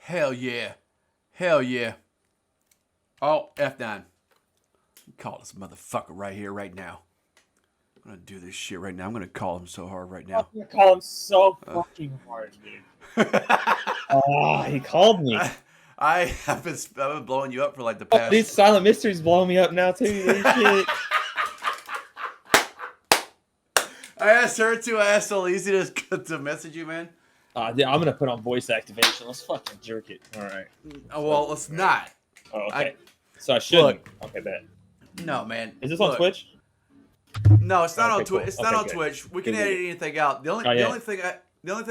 Hell yeah. Hell yeah. Oh, F9. Call this motherfucker right here, right now. I'm going to do this shit right now. I'm going to call him so hard right I'm now. gonna call him so fucking hard, dude. Oh, he called me. I've been blowing you up for like the Oh, past. these silent mysteries blowing me up now too. Holy shit. I asked her to. I asked Elise to message you, man. Dude, I'm gonna put on voice activation. Let's fucking jerk it. All right. Oh, well, let's not. Oh, okay. So I shouldn't. Okay, bet. No, man. Is this on Twitch? No, it's not Okay, on Twitch. cool. It's not Okay, on good. Twitch. We can Good, edit good. anything out. The yeah. only thing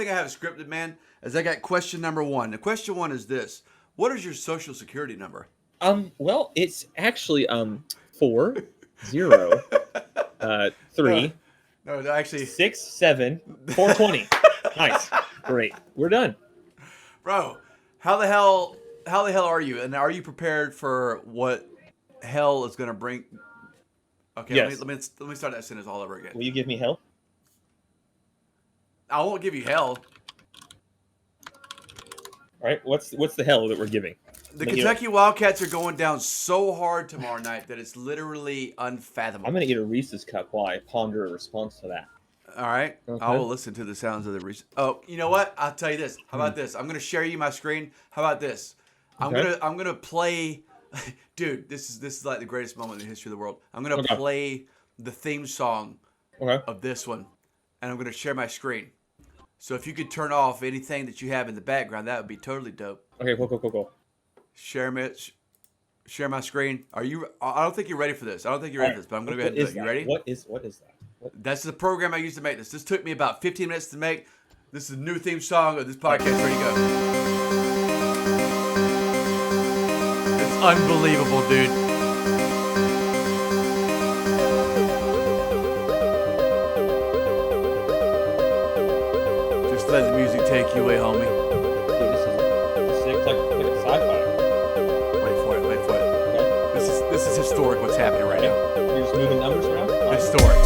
I have scripted, man, is I got question number 1. The question 1 is this: what is your social security number? Well, it's actually 4 0 3 No, actually, 6 7 420. Nice. Great. We're done. bro, how the hell are you? And are you prepared for what hell is gonna bring? Okay, Yes. let me start that sentence all over again. Will you give me help? I won't give you hell. All right. What's the hell that we're giving? The Kentucky Wildcats are going down so hard tomorrow night that it's literally unfathomable. I'm gonna eat a Reese's cup while I ponder a response to that. All right. Okay. I will listen to the sounds of the Oh, you know what? I'll tell you this. How about this? I'm gonna share you my screen. How about this? Okay. I'm gonna play. Dude, this is like the greatest moment in the history of the world. I'm gonna play the theme song of this one, and I'm gonna share my screen. So if you could turn off anything that you have in the background, that would be totally dope. Okay. Cool. Share my screen. I don't think you're ready for this. I don't think you're ready for this, but I'm gonna go ahead and do it. You ready? What is that? That's the program I used to make this. This took me about 15 minutes to make. This is the new theme song of this podcast. Ready to go. It's unbelievable, dude. Just let the music take you away, homie. Dude, this is like a sci-fi. Wait for it. Okay. This is historic what's happening right now. You're just moving numbers around? Historic.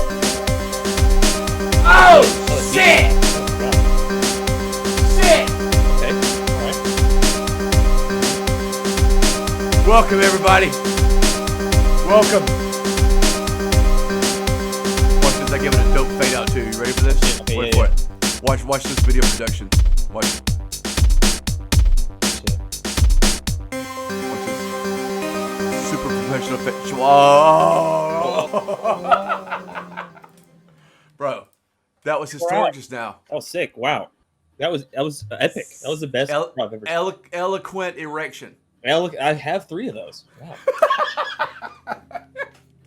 Oh, shit! Shit! Okay. All right. Welcome, everybody. Welcome. Watch this. I give it a dope fade out, too. You ready for this? Okay, Wait for it. Watch this video production. Watch it. Watch this. Super professional effect. Oh! Bro, that was historic just now. That was sick. Wow. That was epic. That was the best I've ever seen. Eloquent erection. I have 3 of those. Wow. That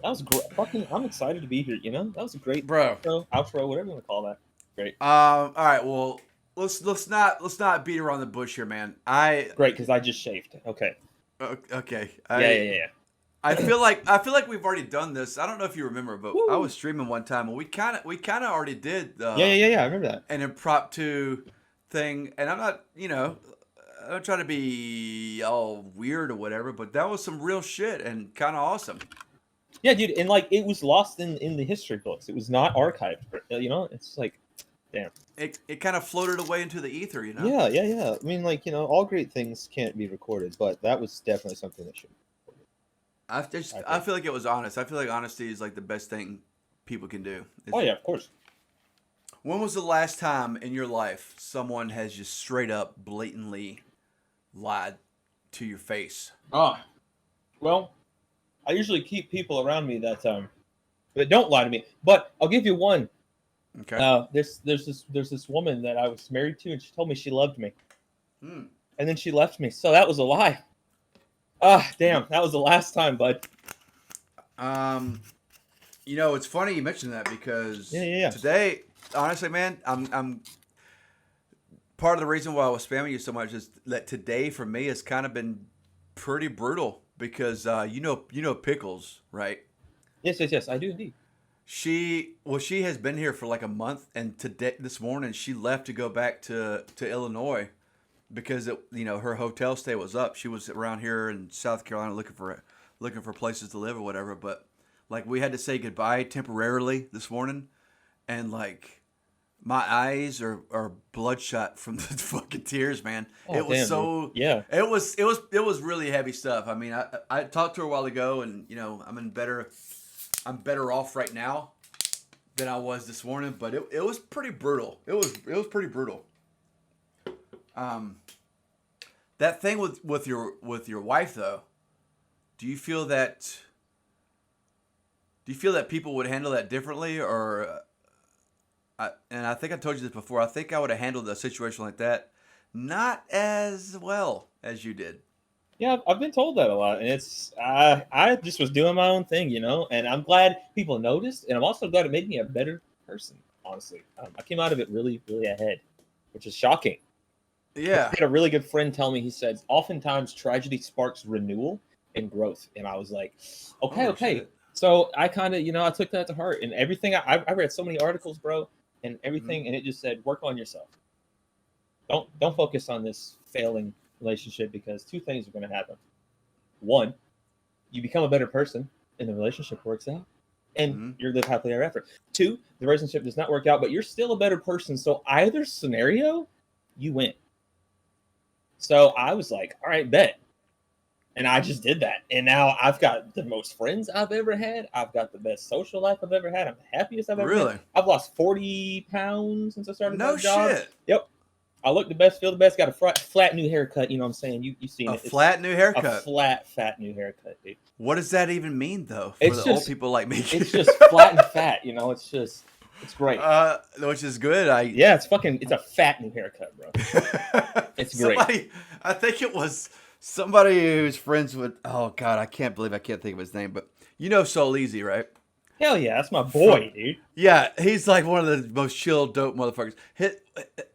was great. Fucking, I'm excited to be here. You know, that was a great outro, whatever you want to call that. Great. All right. Well, let's not beat around the bush here, man. Great, because I just shaved. Okay. Okay. Yeah. I feel like we've already done this. I don't know if you remember, but I was streaming one time and we kind of already did. Yeah. I remember that. An impromptu thing, and I'm not, I don't try to be all weird or whatever, but that was some real shit and kind of awesome. Yeah, dude, and like it was lost in the history books. It was not archived. It's like, damn. It kind of floated away into the ether, Yeah. I mean, like, all great things can't be recorded, but that was definitely something that should. I feel like it was honest. I feel like honesty is like the best thing people can do. Oh yeah, of course. When was the last time in your life someone has just straight up, blatantly lied to your face? Well, I usually keep people around me that don't lie to me. But I'll give you one. Okay. There's this woman that I was married to, and she told me she loved me, and then she left me. So that was a lie. Damn, that was the last time, bud. It's funny you mentioned that because today, honestly, man, I'm part of the reason why I was spamming you so much is that today for me has kind of been pretty brutal because you know Pickles, right? Yes, I do indeed. She has been here for like a month, and this morning she left to go back to Illinois because her hotel stay was up. She was around here in South Carolina looking for places to live or whatever, but like we had to say goodbye temporarily this morning, and like My eyes are bloodshot from the fucking tears, man. Oh, It was damn, so dude. Yeah. it was really heavy stuff. I mean, I talked to her a while ago, and I'm better off right now than I was this morning. But it was pretty brutal. It was pretty brutal. That thing with your wife though, do you feel that people would handle that differently, or? And I think I told you this before. I think I would have handled a situation like that not as well as you did. Yeah, I've been told that a lot, and it's I just was doing my own thing, and I'm glad people noticed, and I'm also glad it made me a better person. Honestly, I came out of it really, really ahead, which is shocking. Yeah. I had a really good friend tell me. He said, "Oftentimes, tragedy sparks renewal and growth," and I was like, "Okay, Oh, okay." shit. So I kind of, I took that to heart, and everything I read so many articles, bro, and everything, and it just said, "Work on yourself. Don't focus on this failing relationship because two things are going to happen. One, you become a better person, and the relationship works out, and you live happily ever after. Two, the relationship does not work out, but you're still a better person. So either scenario, you win." So I was like, all right, bet. And I just did that. And now I've got the most friends I've ever had. I've got the best social life I've ever had. I'm the happiest I've ever Really? been. I've lost 40 pounds since I started No my job. shit. Yep. I look the best, feel the best. Got a flat new haircut. You know what I'm saying? You've seen it. Flat new haircut. A flat, fat new haircut, dude. What does that even mean, though, for It's the just- old people like me? It's just flat and fat. It's great. Which is good. Yeah, it's a fat new haircut, bro. It's great. I think it was somebody who's friends with. Oh God, I can't believe I can't think of his name. But Soul Easy, right? Hell yeah, that's my boy, dude. Yeah, he's like one of the most chill, dope motherfuckers.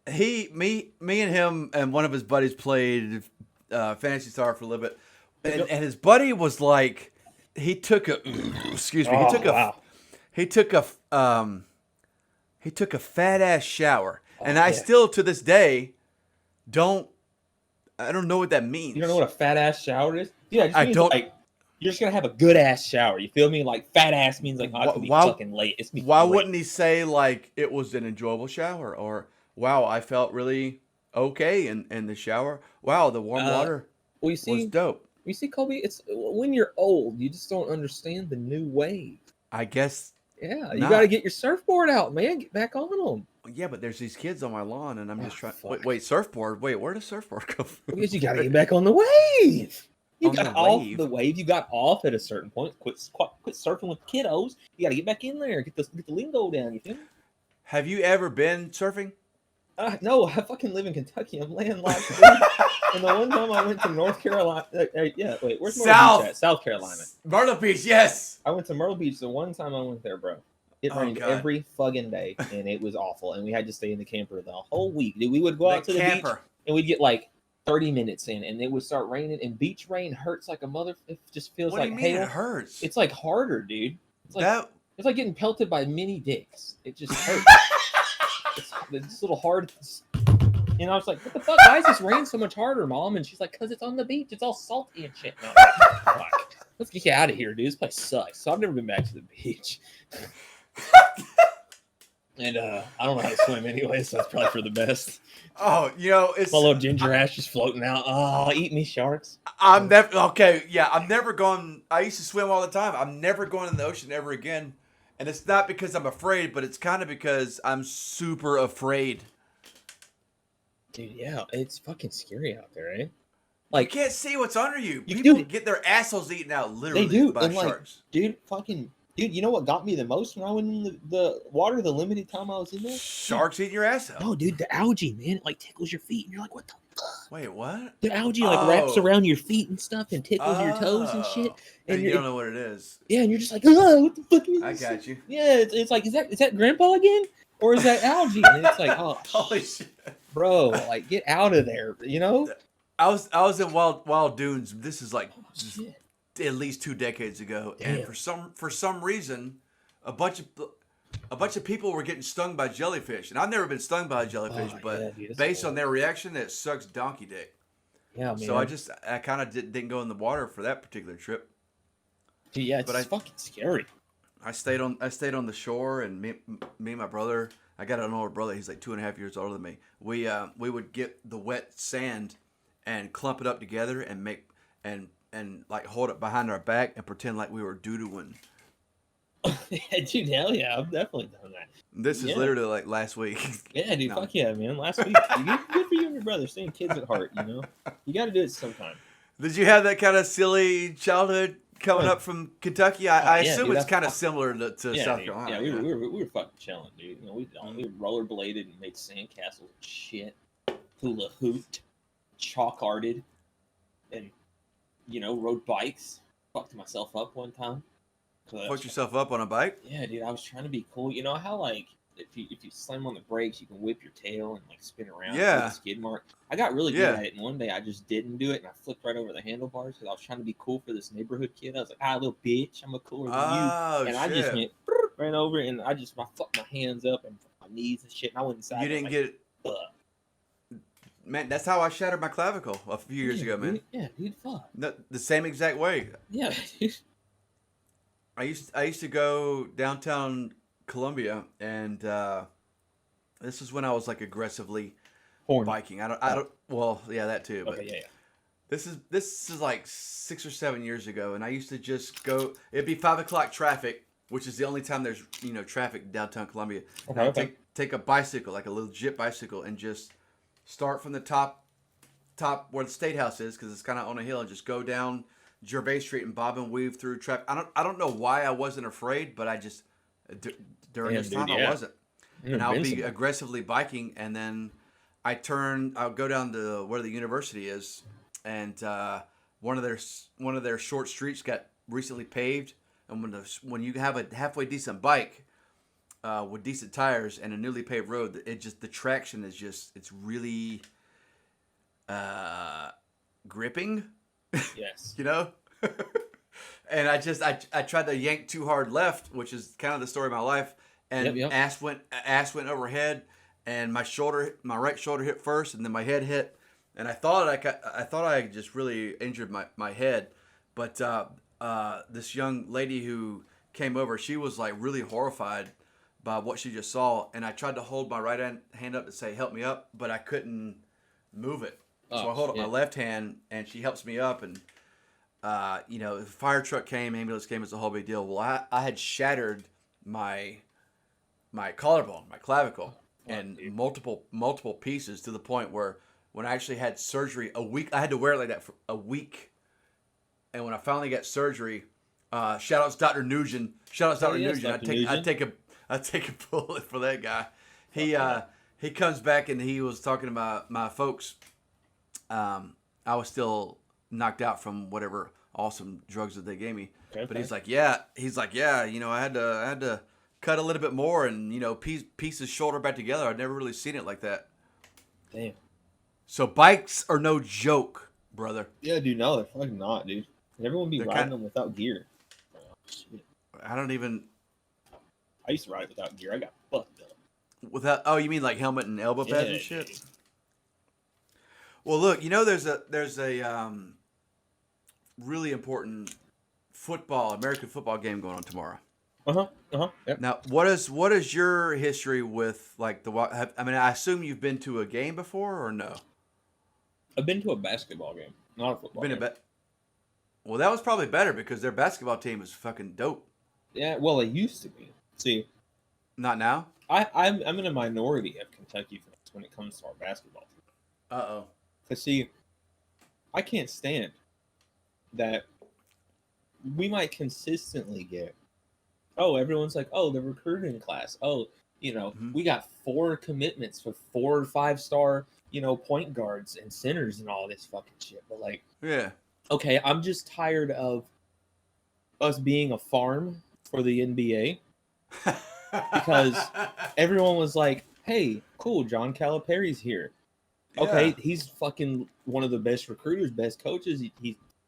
Me and him and one of his buddies played Fantasy Star for a little bit, and his buddy was like, he took a, excuse me, he took a fat ass shower, and I still to this day I don't know what that means. You don't know what a fat ass shower is? Yeah, it just I means don't. Like, you're just gonna have a good ass shower. You feel me? Like fat ass means like, oh, it's gonna be fucking late. It's gonna be why great. wouldn't he say like it was an enjoyable shower, or wow, I felt really okay in the shower. Wow, the warm water was dope. You see, Colby, it's when you're old, you just don't understand the new wave. I guess. Yeah, you got to get your surfboard out, man. Get back on them. Yeah, but there's these kids on my lawn, and I'm just trying. Wait, surfboard. Wait, where does surfboard come from? Because you got to get back on the wave. You got off wave. the wave. You got off at a certain point. Quit surfing with kiddos. You got to get back in there. Get the lingo down. You feel me? Have you ever been surfing? No, I fucking live in Kentucky. I'm landlocked. And the one time I went to North Carolina, where's Myrtle Beach at? South Carolina. Myrtle Beach, yes. I went to Myrtle Beach the one time I went there, bro. It rained every fucking day, and it was awful. And we had to stay in the camper the whole week. Dude, we would go out to the beach, and we'd get like 30 minutes in, and it would start raining. And beach rain hurts like a mother. It just feels like hail. It hurts? It's like harder, dude. It's like getting pelted by mini dicks. It just hurts. It's a little hard. I was like, what the fuck? Why is this rain so much harder, Mom? And she's like, because it's on the beach. It's all salty and shit. And I'm like, let's get you out of here, dude. This place sucks. So I've never been back to the beach. And I don't know how to swim anyway, so that's probably for the best. Oh, it's my little ginger ass just floating out. Oh, eat me, sharks. I'm never going. I used to swim all the time. I'm never going in the ocean ever again. And it's not because I'm afraid, but it's kind of because I'm super afraid. Dude, yeah, it's fucking scary out there, eh? Like, you can't see what's under you. People get their assholes eaten out literally by sharks. Dude, you know what got me the most when I went in the water the limited time I was in there? Sharks eating your ass out. No, dude, the algae, man, it like tickles your feet, and you're like, what the fuck? Wait, what? The algae like wraps around your feet and stuff and tickles your toes and shit. And you don't know what it is. Yeah, and you're just like, oh, what the fuck is this? I got you. Yeah, it's like, is that Grandpa again? Or is that algae? And it's like, oh, holy shit. Bro, like, get out of there, I was in Wild Dunes. This is like at least 2 decades ago. Damn. And for some reason, a bunch of people were getting stung by jellyfish. And I've never been stung by a jellyfish, but based on their reaction, it sucks donkey dick. Yeah, man. So I kind of didn't go in the water for that particular trip. Dude, yeah, it's fucking scary. I stayed on the shore, and me and my brother. I got an older brother. He's like 2.5 years older than me. We would get the wet sand and clump it up together and make and like hold it behind our back and pretend like we were doo-dooing. Dude, hell yeah, I've definitely done that. This is literally like last week. Yeah, dude, fuck yeah, man. Last week, good for you and your brother. Staying kids at heart, you know. You got to do it sometime. Did you have that kind of silly childhood coming up from Kentucky? I assume dude, it's kind of similar to South Carolina. Yeah, we were fucking chilling, dude. You know, we rollerbladed and made sandcastles and shit, hula hooped, chalk arted, and rode bikes. Fucked myself up one time. Fucked yourself up on a bike? Yeah, dude. I was trying to be cool. You know how like if you slam on the brakes, you can whip your tail and like spin around. Yeah. With a skid mark. I got really good at it, and one day I just didn't do it, and I flipped right over the handlebars because I was trying to be cool for this neighborhood kid. I was like, little bitch, I'm cooler than you. And I just went ran over, and I fucked my hands up and my knees and shit. And I went inside. You didn't get it. Man, that's how I shattered my clavicle a few years ago, man. Dude, fuck. The same exact way. Yeah, dude. I used to go downtown Columbia, and this is when I was like aggressively biking. I don't. Well, yeah, that too. But okay, yeah. This is like 6 or 7 years ago, and I used to just go. It'd be 5 o'clock traffic, which is the only time there's traffic in downtown Columbia. Okay. Take a bicycle, like a legit bicycle, and just start from the top where the State House is, because it's kind of on a hill, and just go down Gervais Street and bob and weave through traffic. I don't know why I wasn't afraid, but I just during this time I wasn't. And I'll be aggressively biking, and then I'll go down to where the university is, and one of their short streets got recently paved, and when you have a halfway decent bike with decent tires and a newly paved road, the traction is it's really gripping. Yes. And I tried to yank too hard left, which is kind of the story of my life, and ass went overhead, and my right shoulder hit first, and then my head hit, and I thought I just really injured my head, but this young lady who came over, she was like really horrified by what she just saw, and I tried to hold my right hand up to say help me up, but I couldn't move it. So I hold up my left hand, and she helps me up, and the fire truck came, ambulance came, it's a whole big deal. Well, I had shattered my collarbone, my clavicle, and multiple pieces, to the point where when I actually had surgery I had to wear it like that for a week. And when I finally got surgery, shout outs Dr. Nugent. I'd take a bullet for that guy. He comes back, and he was talking about my folks. I was still knocked out from whatever awesome drugs that they gave me. Okay, but he's like, yeah, I had to cut a little bit more and piece his shoulder back together. I'd never really seen it like that. Damn. So bikes are no joke, brother. Yeah, dude, no, they're fucking not, dude. And everyone be riding them without gear. Oh, shit. I used to ride without gear. I got fucked up. Without? Oh, you mean like helmet and elbow pads and shit? Dude. Well, look, there's a really important American football game going on tomorrow. Yep. Now, what is your history with like I assume you've been to a game before or no? I've been to a basketball game, not a football game. Well, that was probably better because their basketball team is fucking dope. Yeah, well, it used to be. See, not now. I'm in a minority of Kentucky fans when it comes to our basketball team. Uh-oh. Because see, I can't stand that we might consistently get, everyone's like, the recruiting class. We got 4 commitments for 4 or 5-star, point guards and centers and all this fucking shit. But like, okay, I'm just tired of us being a farm for the NBA because everyone was like, hey, cool, John Calipari's here. Okay, he's fucking one of the best recruiters, best coaches.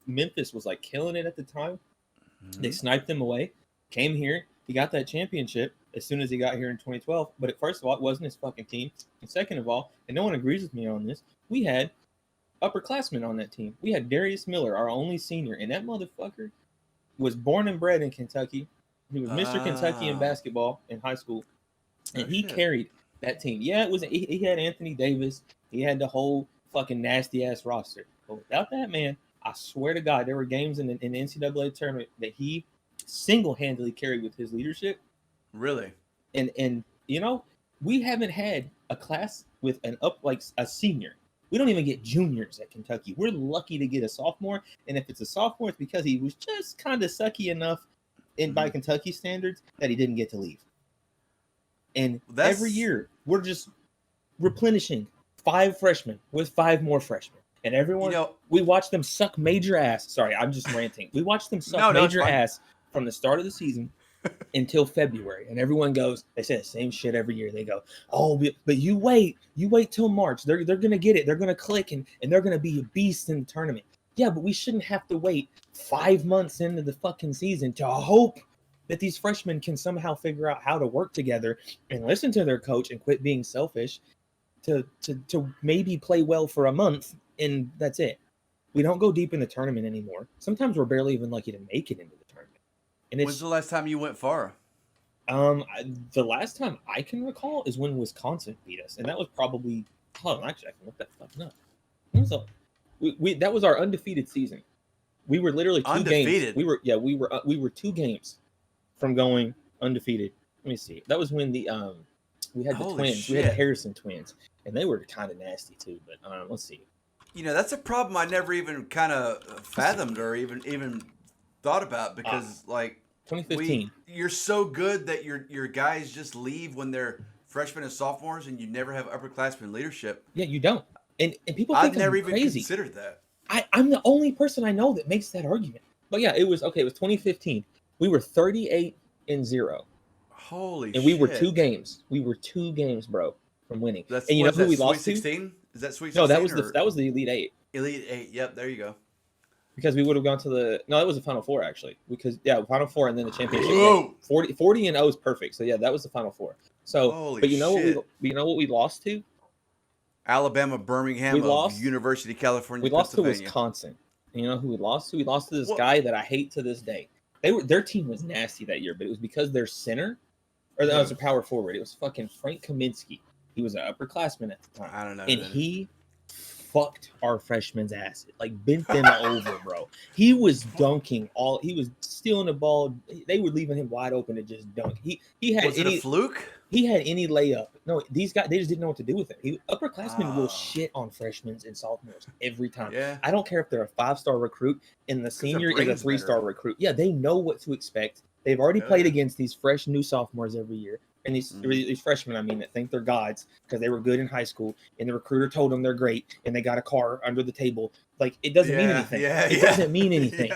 Memphis was like killing it at the time. Mm-hmm. They sniped him away. Came here. He got that championship as soon as he got here in 2012. But first of all, it wasn't his fucking team. And second of all, and no one agrees with me on this, we had upperclassmen on that team. We had Darius Miller, our only senior, and that motherfucker was born and bred in Kentucky. He was Mr. Kentucky in basketball in high school. And he carried that team. Yeah, it was. He had Anthony Davis. He had the whole fucking nasty ass roster. But without that man, I swear to God, there were games in the NCAA tournament that he single handedly carried with his leadership. Really? And we haven't had a class with a senior. We don't even get juniors at Kentucky. We're lucky to get a sophomore, and if it's a sophomore, it's because he was just kind of sucky enough by Kentucky standards that he didn't get to leave. And every year we're just replenishing 5 freshmen with 5 more freshmen. And everyone, we watch them suck major ass. Sorry, I'm just ranting. We watch them suck major ass from the start of the season until February. And everyone goes, they say the same shit every year. They go, oh, but you wait till March. They're going to get it. They're going to click and they're going to be a beast in the tournament. Yeah, but we shouldn't have to wait 5 months into the fucking season to hope that these freshmen can somehow figure out how to work together and listen to their coach and quit being selfish to maybe play well for a month, and that's it. We don't go deep in the tournament anymore. Sometimes we're barely even lucky to make it into the tournament. And when's the last time you went far? The last time I can recall is when Wisconsin beat us, and that was probably. Hold on, actually, I can look that fucking up. That was our undefeated season. We were literally 2 games. We were 2 games from going undefeated. Let me see. That was when we had the twins. Shit. We had the Harrison twins, and they were kind of nasty too. But let's see. That's a problem I never even kind of fathomed or even thought about because 2015. You're so good that your guys just leave when they're freshmen and sophomores, and you never have upperclassmen leadership. Yeah, you don't. And people think I've never even crazy. considered that. I'm the only person I know that makes that argument. But yeah, it was 2015. We were 38-0. Holy shit. And we were 2 games. We were 2 games, bro, from winning. That's, and you know who we lost Sweet 16? Is that Sweet 16? No, that was the Elite 8. Elite 8. Yep, there you go. Because we would have gone to that was the Final Four actually. Because Final Four and then the championship game. 40-0 is perfect. So yeah, that was the Final Four. So holy but you know shit. what we lost to? Alabama, Birmingham, University of California. We lost to Wisconsin. And you know who we lost to? We lost to this guy that I hate to this day. Their team was nasty that year, but it was because their center, or that was a power forward. It was fucking Frank Kaminsky. He was an upperclassman at the time. I don't know. And he fucked our freshmen's ass. Bent them over, bro. He was dunking he was stealing the ball. They were leaving him wide open to just dunk. He had was it a fluke? He had any layup. No, these guys, they just didn't know what to do with it. Upperclassmen will shit on freshmen and sophomores every time. Yeah. I don't care if they're a 5-star recruit and the senior is a 3-star recruit. Yeah, they know what to expect. They've already played against these fresh new sophomores every year. And these freshmen, that think they're gods because they were good in high school and the recruiter told them they're great and they got a car under the table. It doesn't mean anything. It doesn't mean anything.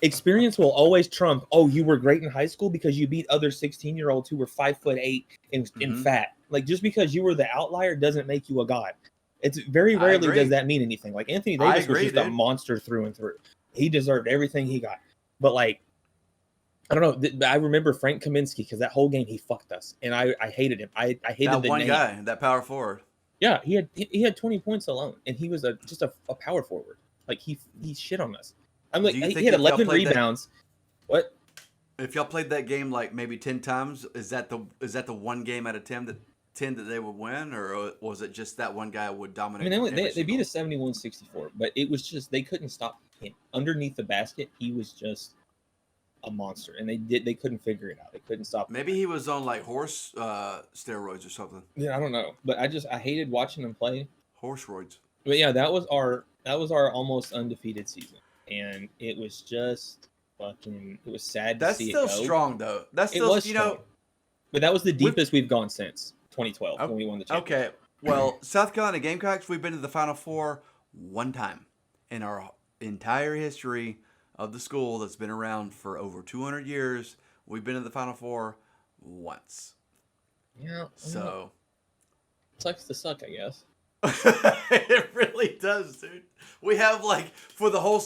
Experience will always trump, you were great in high school because you beat other 16-year-olds who were 5'8" and fat. Just because you were the outlier doesn't make you a god. It's very rarely does that mean anything. Anthony Davis was just a monster through and through. He deserved everything he got. But I don't know. I remember Frank Kaminsky because that whole game he fucked us, and I hated him. I hated that one guy, that power forward. Yeah, he had 20 points alone, and he was just a power forward. He shit on us. He had 11 rebounds. What? If y'all played that game maybe 10 times, is that the one game out of 10 that they would win, or was it just that one guy would dominate? They beat us 71-64, but it was just they couldn't stop him underneath the basket. He was just a monster, and they couldn't figure it out. They couldn't stop him. Maybe he was on horse steroids or something. Yeah, I don't know, but I hated watching him play. Horse roids. But yeah, that was our almost undefeated season, and it was just fucking. It was sad to see. That's still strong though. That's still strong. But that was the deepest we've gone since 2012 when we won the championship. Okay, well, South Carolina Gamecocks, we've been to the Final Four one time in our entire history of the school that's been around for over 200 years. We've been in the Final Four once. Yeah. So sucks to suck, I guess. It really does, dude. We have for the whole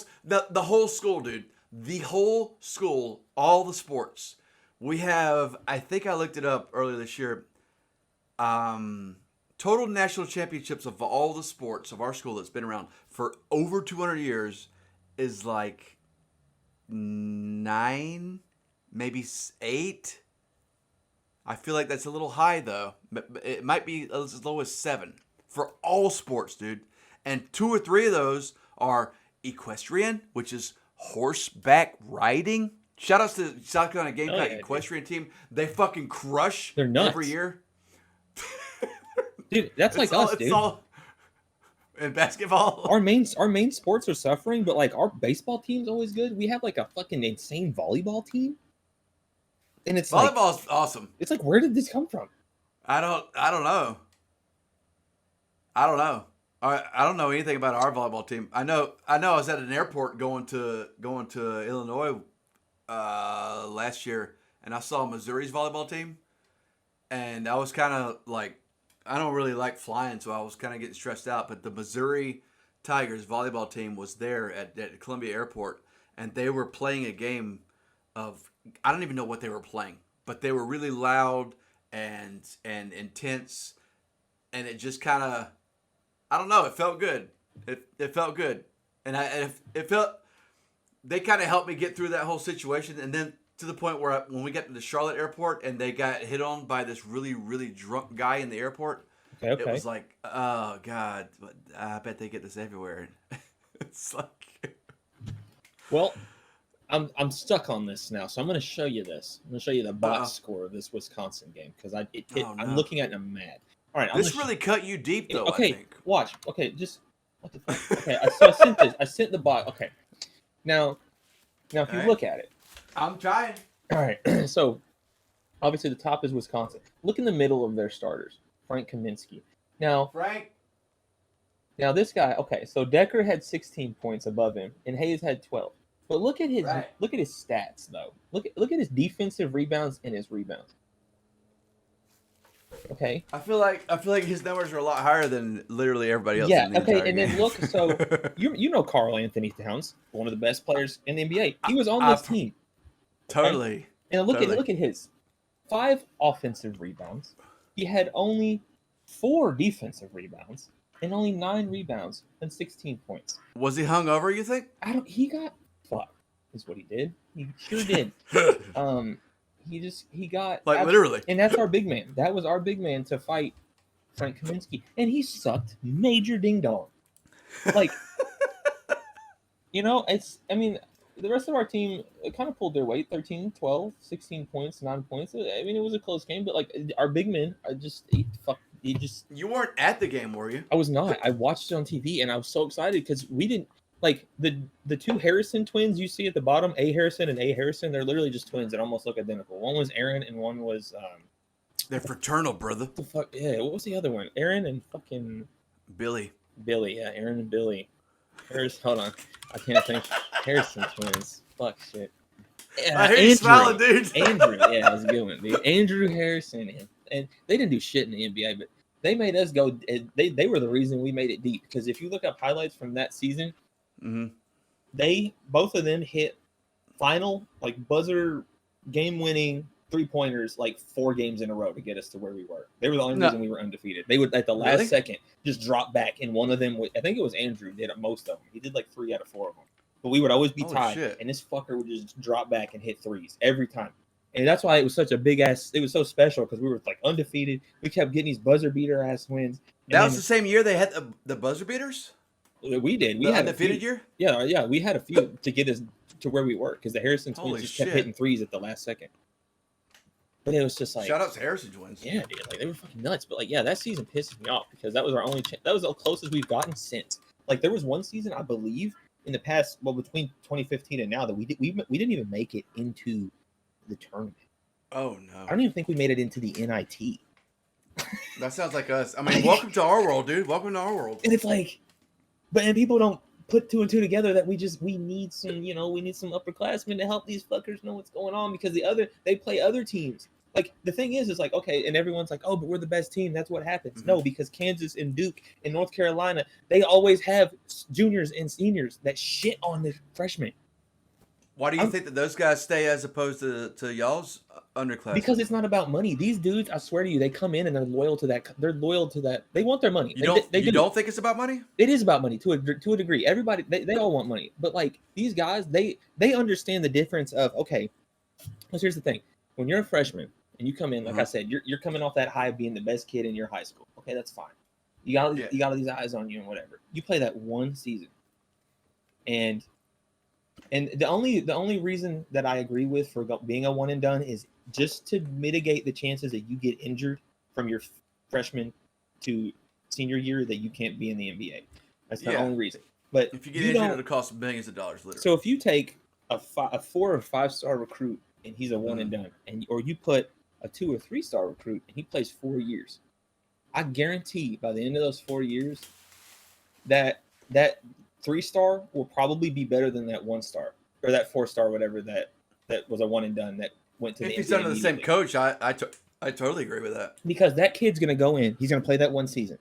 school, dude. The whole school, all the sports. We have, I think I looked it up earlier this year. Total national championships of all the sports of our school that's been around for over 200 years is 9, maybe 8. I feel like that's a little high though. But it might be as low as 7 for all sports, dude. And 2 or 3 of those are equestrian, which is horseback riding. Shout outs to South Carolina Gamecock equestrian team. They fucking crush They're nuts. every year. Dude, that's like us, dude. In basketball, our main sports are suffering, but like our baseball team's always good. We have like a fucking insane volleyball team, and it's volleyball's awesome. It's like, where did this come from? I don't know. I don't know anything about our volleyball team. I know. I was at an airport going to Illinois last year, and I saw Missouri's volleyball team, and I was kind of like, I don't really like flying, so I was kind of getting stressed out. But the Missouri Tigers volleyball team was there at Columbia Airport, and they were playing a game of, I don't even know what they were playing, but they were really loud and intense, and it just kind of, I don't know, it felt good. It felt good, and it felt, they kind of helped me get through that whole situation, and then to the point where when we got to the Charlotte airport and they got hit on by this really, really drunk guy in the airport, it was like, oh, God, I bet they get this everywhere. It's like... Well, I'm stuck on this now, so I'm going to show you this. I'm going to show you the box score of this Wisconsin game, because I'm looking at it and I'm mad. All right, this really cut you deep, though, okay, I think. Watch. Okay, just... What the fuck? Okay, so I sent this. I sent the box. Okay. Now if you look at it, I'm trying. All right. So, obviously, the top is Wisconsin. Look in the middle of their starters. Frank Kaminsky. Now, this guy. Okay, so Decker had 16 points above him, and Hayes had 12. But look at his stats, though. Look at his defensive rebounds and his rebounds. Okay. I feel like his numbers are a lot higher than literally everybody else. Yeah. In the Okay. And game. then look. So you know Karl Anthony Towns, one of the best players in the NBA. He was on this team. Totally. Okay? And look at his 5 offensive rebounds. He had only 4 defensive rebounds and only 9 rebounds and 16 points. Was he hungover, you think? He got fucked, is what he did. He sure did. He got literally. And that's our big man. That was our big man to fight Frank Kaminsky. And he sucked major ding dong. Like, the rest of our team kind of pulled their weight, 13, 12, 16 points, 9 points. I mean, it was a close game, but like our big men are just You weren't at the game, were you? I was not. I watched it on TV and I was so excited because we didn't like the 2 Harrison twins you see at the bottom, A. Harrison and A. Harrison. They're literally just twins that almost look identical. One was Aaron and one was they're fraternal, brother. What the fuck? Yeah, what was the other one? Aaron and fucking Billy. Yeah, Aaron and Billy. Hold on. I can't think. Harrison twins. Fuck shit. Yeah, I hear you smiling, dude. Andrew, yeah, that was a good one. Dude. Andrew Harrison. And they didn't do shit in the NBA, but they made us go. They were the reason we made it deep. Because if you look up highlights from that season, both of them hit final, like buzzer game-winning 3-pointers like 4 games in a row to get us to where we were. They were the only reason we were undefeated. They would at the last second just drop back, and one of them, I think it was Andrew, did most of them. He did like 3 out of 4 of them. But we would always be tied, and this fucker would just drop back and hit threes every time. And that's why it was such a big ass. It was so special because we were like undefeated. We kept getting these buzzer beater ass wins. That was the same year they had the buzzer beaters. We did. We had an undefeated year. Yeah. We had a few to get us to where we were because the Harrison twins just kept hitting threes at the last second. But it was just like, shout out to Harrison twins. Yeah, dude, like they were fucking nuts. But like, yeah, that season pisses me off because that was our only. That was the closest we've gotten since. Like there was one season I believe in the past, between 2015 and now that we didn't even make it into the tournament. Oh no! I don't even think we made it into the NIT. That sounds like us. I mean, welcome to our world, dude. Welcome to our world. And it's like, and people don't put 2 and 2 together that we need some, we need some upperclassmen to help these fuckers know what's going on because they play other teams. Like the thing is like, okay, and everyone's like, oh, but we're the best team. That's what happens. Mm-hmm. No, because Kansas and Duke and North Carolina, they always have juniors and seniors that shit on the freshmen. Why do you think that those guys stay as opposed to y'all's underclass? Because it's not about money. These dudes, I swear to you, they come in and they're loyal to that. They're loyal to that. They want their money. You don't think it's about money? It is about money to a degree. Everybody, they all want money. But like these guys, they understand the difference of, okay, because here's the thing. When you're a freshman, and you come in, like I said, you're coming off that high of being the best kid in your high school. Okay, that's fine. You got all these eyes on you and whatever. You play that one season, and the only reason that I agree with for being a one and done is just to mitigate the chances that you get injured from your freshman to senior year that you can't be in the NBA. That's the only reason. But if you get injured, it'll cost millions of dollars. Literally. So if you take a 4 or 5 star recruit and he's a one and done, or you put a 2 or 3 star recruit and he plays 4 years, I guarantee by the end of those 4 years that 3 star will probably be better than that 1 star or that 4 star, whatever that was a one and done that went to the NBA. If he's under the same coach, I totally agree with that. Because that kid's gonna go in, he's gonna play that one season.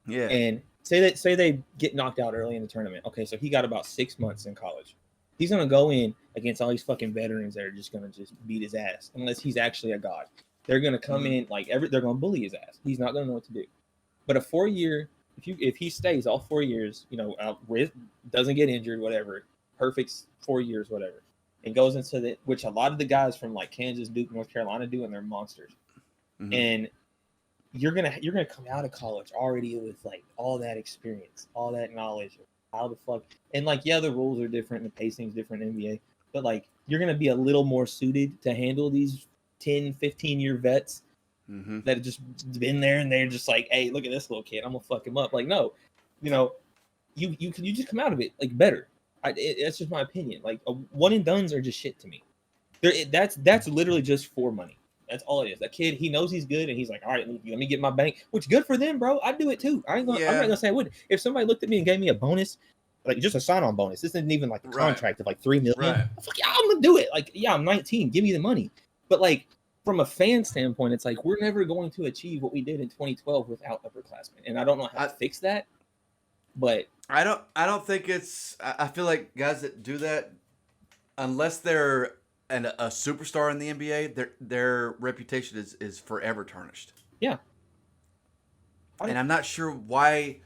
Yeah. And say they get knocked out early in the tournament. Okay, so he got about 6 months in college. He's gonna go in against all these fucking veterans that are just gonna beat his ass unless he's actually a god. They're gonna come in they're gonna bully his ass. He's not gonna know what to do. But a 4-year, if he stays all 4 years, doesn't get injured, whatever, perfect 4 years, whatever, and goes into which a lot of the guys from like Kansas, Duke, North Carolina do, and they're monsters. And you're gonna come out of college already with like all that experience, all that knowledge of how the fuck, and like the rules are different, the pacing's different in NBA, but like you're gonna be a little more suited to handle these 10, 15-year vets that have just been there, and they're just like, hey, look at this little kid, I'm gonna fuck him up. Like, no, you just come out of it like better. That's just my opinion. Like one and dones are just shit to me. That's literally just for money. That's all it is. That kid, he knows he's good, and he's like, all right, let me get my bank. Which good for them, bro. I'd do it too. I'm not gonna say I wouldn't. If somebody looked at me and gave me a bonus, like just a sign-on bonus, this isn't even like a contract of like $3 million. Right. Fuck yeah, I'm gonna do it. Like, yeah, I'm 19. Give me the money. But like from a fan standpoint, it's like we're never going to achieve what we did in 2012 without upperclassmen, and I don't know how to fix that. But I don't think it's. I feel like guys that do that, unless they're a superstar in the NBA, their reputation is forever tarnished. Yeah. And I'm not sure why.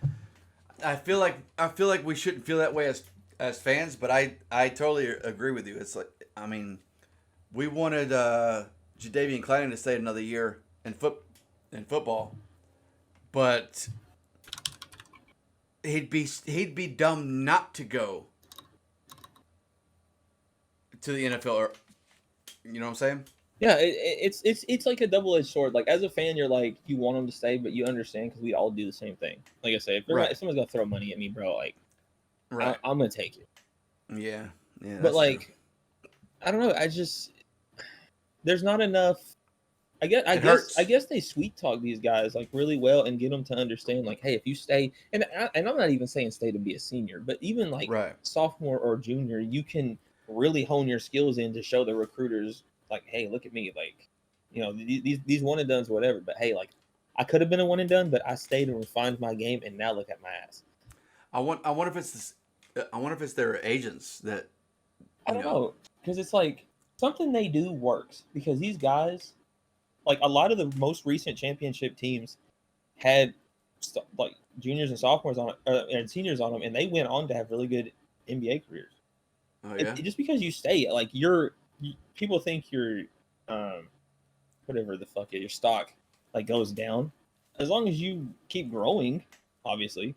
I feel like we shouldn't feel that way as fans, but I totally agree with you. It's like, I mean, we wanted Jadeveon Clowney to stay another year in football, but he'd be dumb not to go to the NFL. Or, you know what I'm saying? Yeah, it's like a double-edged sword. Like as a fan, you're like you want him to stay, but you understand because we all do the same thing. Like I say, if someone's gonna throw money at me, bro, like I'm gonna take it. Yeah. But like, true. I don't know. There's not enough. I guess they sweet talk these guys like really well and get them to understand like, hey, if you stay, and I'm not even saying stay to be a senior, but even like sophomore or junior, you can really hone your skills in to show the recruiters like, hey, look at me, like, these one and dones, whatever. But hey, like, I could have been a one and done, but I stayed and refined my game, and now look at my ass. I wonder if it's this. I wonder if it's their agents that. I don't know, because it's like something they do works because these guys, like a lot of the most recent championship teams, had like juniors and sophomores on and seniors on them, and they went on to have really good NBA careers. Oh yeah. Just because you stay, like people think your whatever the fuck your stock like goes down. As long as you keep growing, obviously,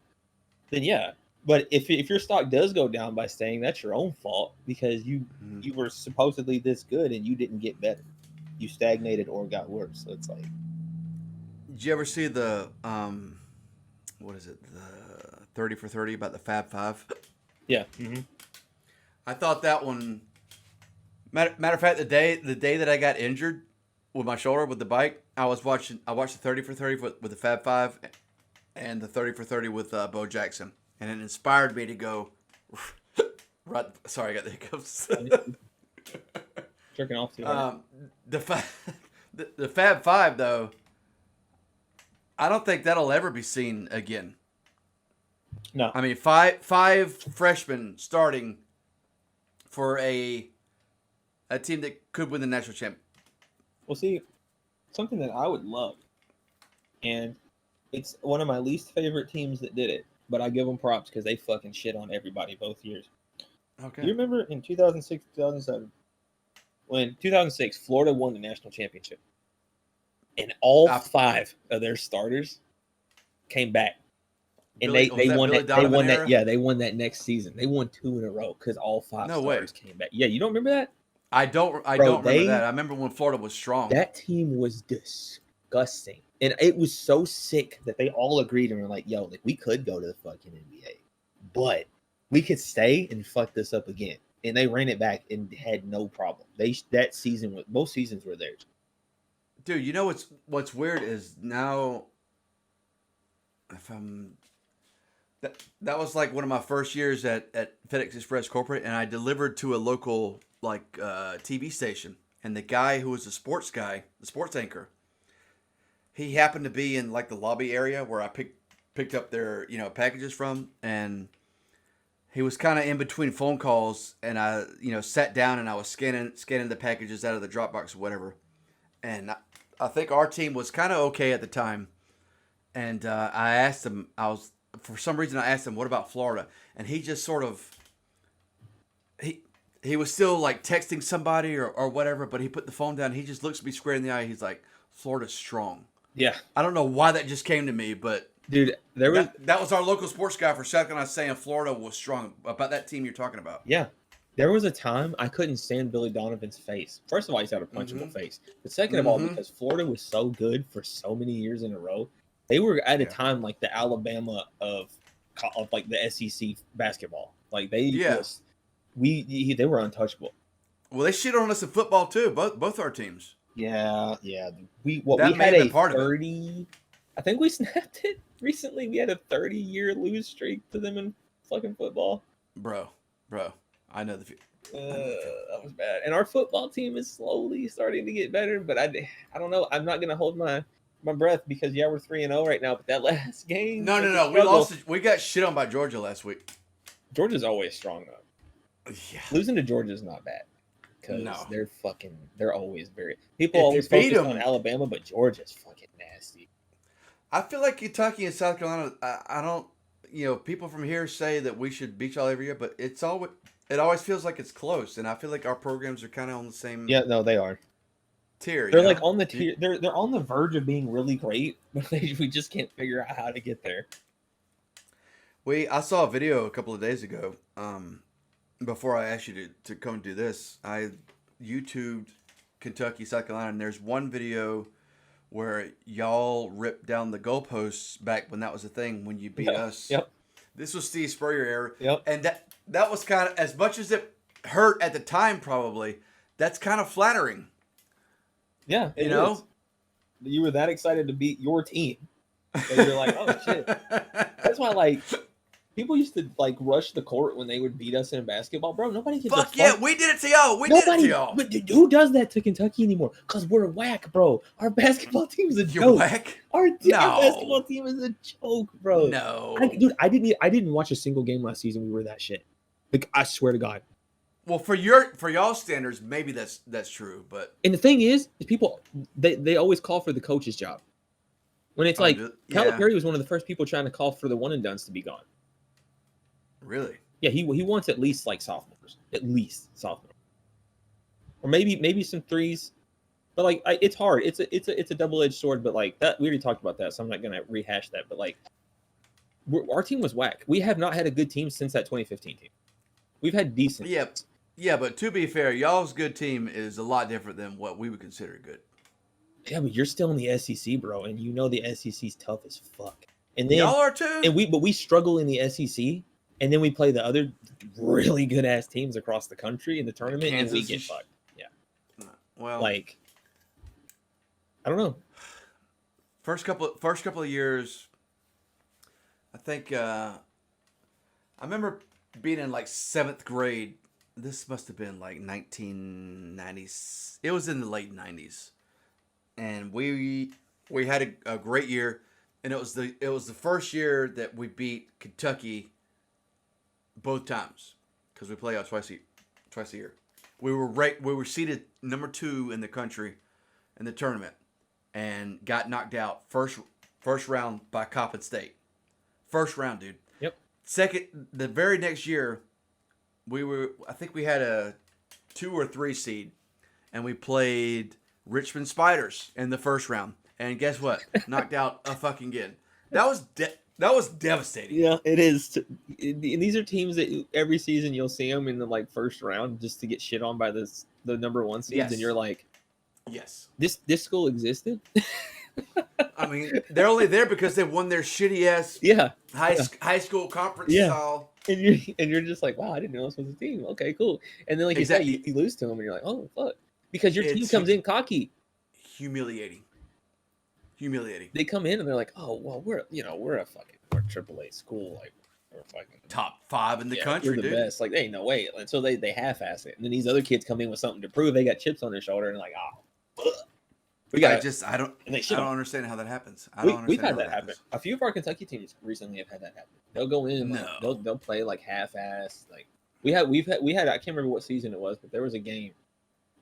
then yeah. But if your stock does go down by staying, that's your own fault because you were supposedly this good and you didn't get better. You stagnated or got worse. So it's like. Did you ever see the what is it? The 30 for 30 about the Fab Five? Yeah. I thought that one. Matter of fact, the day that I got injured with my shoulder with the bike, I watched the 30 for 30 with the Fab Five, and the 30 for 30 with Bo Jackson, and it inspired me to go. Right, sorry, I got the hiccups. Jerking off too hard. The Fab Five though, I don't think that'll ever be seen again. No, I mean five freshmen starting for a team that could win the national championship. Well, see, something that I would love, and it's one of my least favorite teams that did it, but I give them props because they fucking shit on everybody both years. Okay. Do you remember in 2006, 2007, when 2006 Florida won the national championship? and all 5 of their starters came back. And they won that. They won that. Yeah, they won that next season. They won 2 in a row because all 5 starters came back. Yeah, you don't remember that? I don't remember that. I remember when Florida was strong. That team was disgusting, and it was so sick that they all agreed and were like, "Yo, like we could go to the fucking NBA, but we could stay and fuck this up again." And they ran it back and had no problem. That season, both seasons were theirs. Dude, you know what's weird is now, if I'm. That was like one of my first years at FedEx Express Corporate, and I delivered to a local TV station, and the guy who was the sports anchor, he happened to be in like the lobby area where I picked up their packages from, and he was kind of in between phone calls, and I sat down and I was scanning the packages out of the Dropbox or whatever, and I think our team was kind of okay at the time, and I asked him, for some reason I asked him, what about Florida? And he just sort of, he was still like texting somebody or whatever, but he put the phone down. He just looks me square in the eye. He's like, Florida's strong. Yeah. I don't know why that just came to me, but dude, that was our local sports guy for South Carolina saying Florida was strong about that team you're talking about. Yeah. There was a time I couldn't stand Billy Donovan's face. First of all, he's had a punchable face. But second of all, because Florida was so good for so many years in a row, they were at a time like the Alabama of like the SEC basketball. Like they they were untouchable. Well, they shit on us in football too. Both our teams. Yeah. We had a 30. I think we snapped it recently. We had a 30-year lose streak to them in fucking football. Bro, I know the. That was bad. And our football team is slowly starting to get better, but I don't know. I'm not gonna hold my breath because we're 3-0 right now. But that last game, no, we got shit on by Georgia last week. Georgia's always strong though. Yeah, losing to Georgia is not bad because they're always very. People always focus on Alabama, but Georgia's fucking nasty. I feel like Kentucky and South Carolina. I don't. People from here say that we should beat y'all every year, but it always feels like it's close, and I feel like our programs are kind of on the same. Yeah, no, they are. Tier. They're like on the tier. They're on the verge of being really great, but we just can't figure out how to get there. I saw a video a couple of days ago. Before I asked you to come do this, I YouTubed Kentucky, South Carolina, and there's one video where y'all ripped down the goalposts back when that was a thing when you beat us. Yep. This was Steve Spurrier era. Yep. And that was kind of, as much as it hurt at the time, probably, that's kind of flattering. Yeah. You were that excited to beat your team. So you're like, oh shit. That's why people used to rush the court when they would beat us in basketball, bro. Nobody gives a fuck. Yeah, we did it to y'all. We did it to y'all. But who does that to Kentucky anymore? Because we're whack, bro. Our basketball team is a joke. You're whack? Our basketball team is a joke, bro. No, I didn't watch a single game last season. We were that shit. I swear to God. Well, for y'all standards, maybe that's true, but and the thing is people they always call for the coach's job. When it's Calipari was one of the first people trying to call for the one and dones to be gone. Really? Yeah, he wants at least sophomores, or maybe some threes, but it's hard. It's a double-edged sword. But that we already talked about that, so I'm not gonna rehash that. But our team was whack. We have not had a good team since that 2015 team. We've had decent. Yeah, but to be fair, y'all's good team is a lot different than what we would consider good. Yeah, but you're still in the SEC, bro, and the SEC's tough as fuck. And then y'all are too. And we struggle in the SEC. And then we play the other really good ass teams across the country in the tournament, and we get fucked. Yeah. Well, I don't know. First couple of years, I think I remember being in 7th grade. This must have been 1990s. It was in the late 90s, and we had a great year, and it was the first year that we beat Kentucky. Both times, because we play out twice a year. We were seated number 2 in the country in the tournament, and got knocked out first round by Coppin State. First round, dude. Yep. Second, the very next year, I think we had a 2 or 3 seed, and we played Richmond Spiders in the first round, And guess what? Knocked out a fucking again. That was devastating. Yeah, it is. These are teams that every season you'll see them in the like first round just to get shit on by the number one seeds, Yes. and you're like, yes, this school existed. I mean, they're only there because they won their shitty ass high school conference style. And you're just like, wow, I didn't know this was a team. Okay, cool. And then like exactly. you said, you lose to them, and you're like, oh fuck, because your team comes in cocky. Humiliating. They come in and they're like, oh well, we're a fucking AAA school, like we're fucking top 5 in the country. We're the best. Like, hey, no way. And so they half-ass it, and then these other kids come in with something to prove. They got chips on their shoulder, and like, oh. I don't understand how that happens. We've had that happen. A few of our Kentucky teams recently have had that happen. They'll go in, they'll play like half-assed. Like we had. I can't remember what season it was, but there was a game.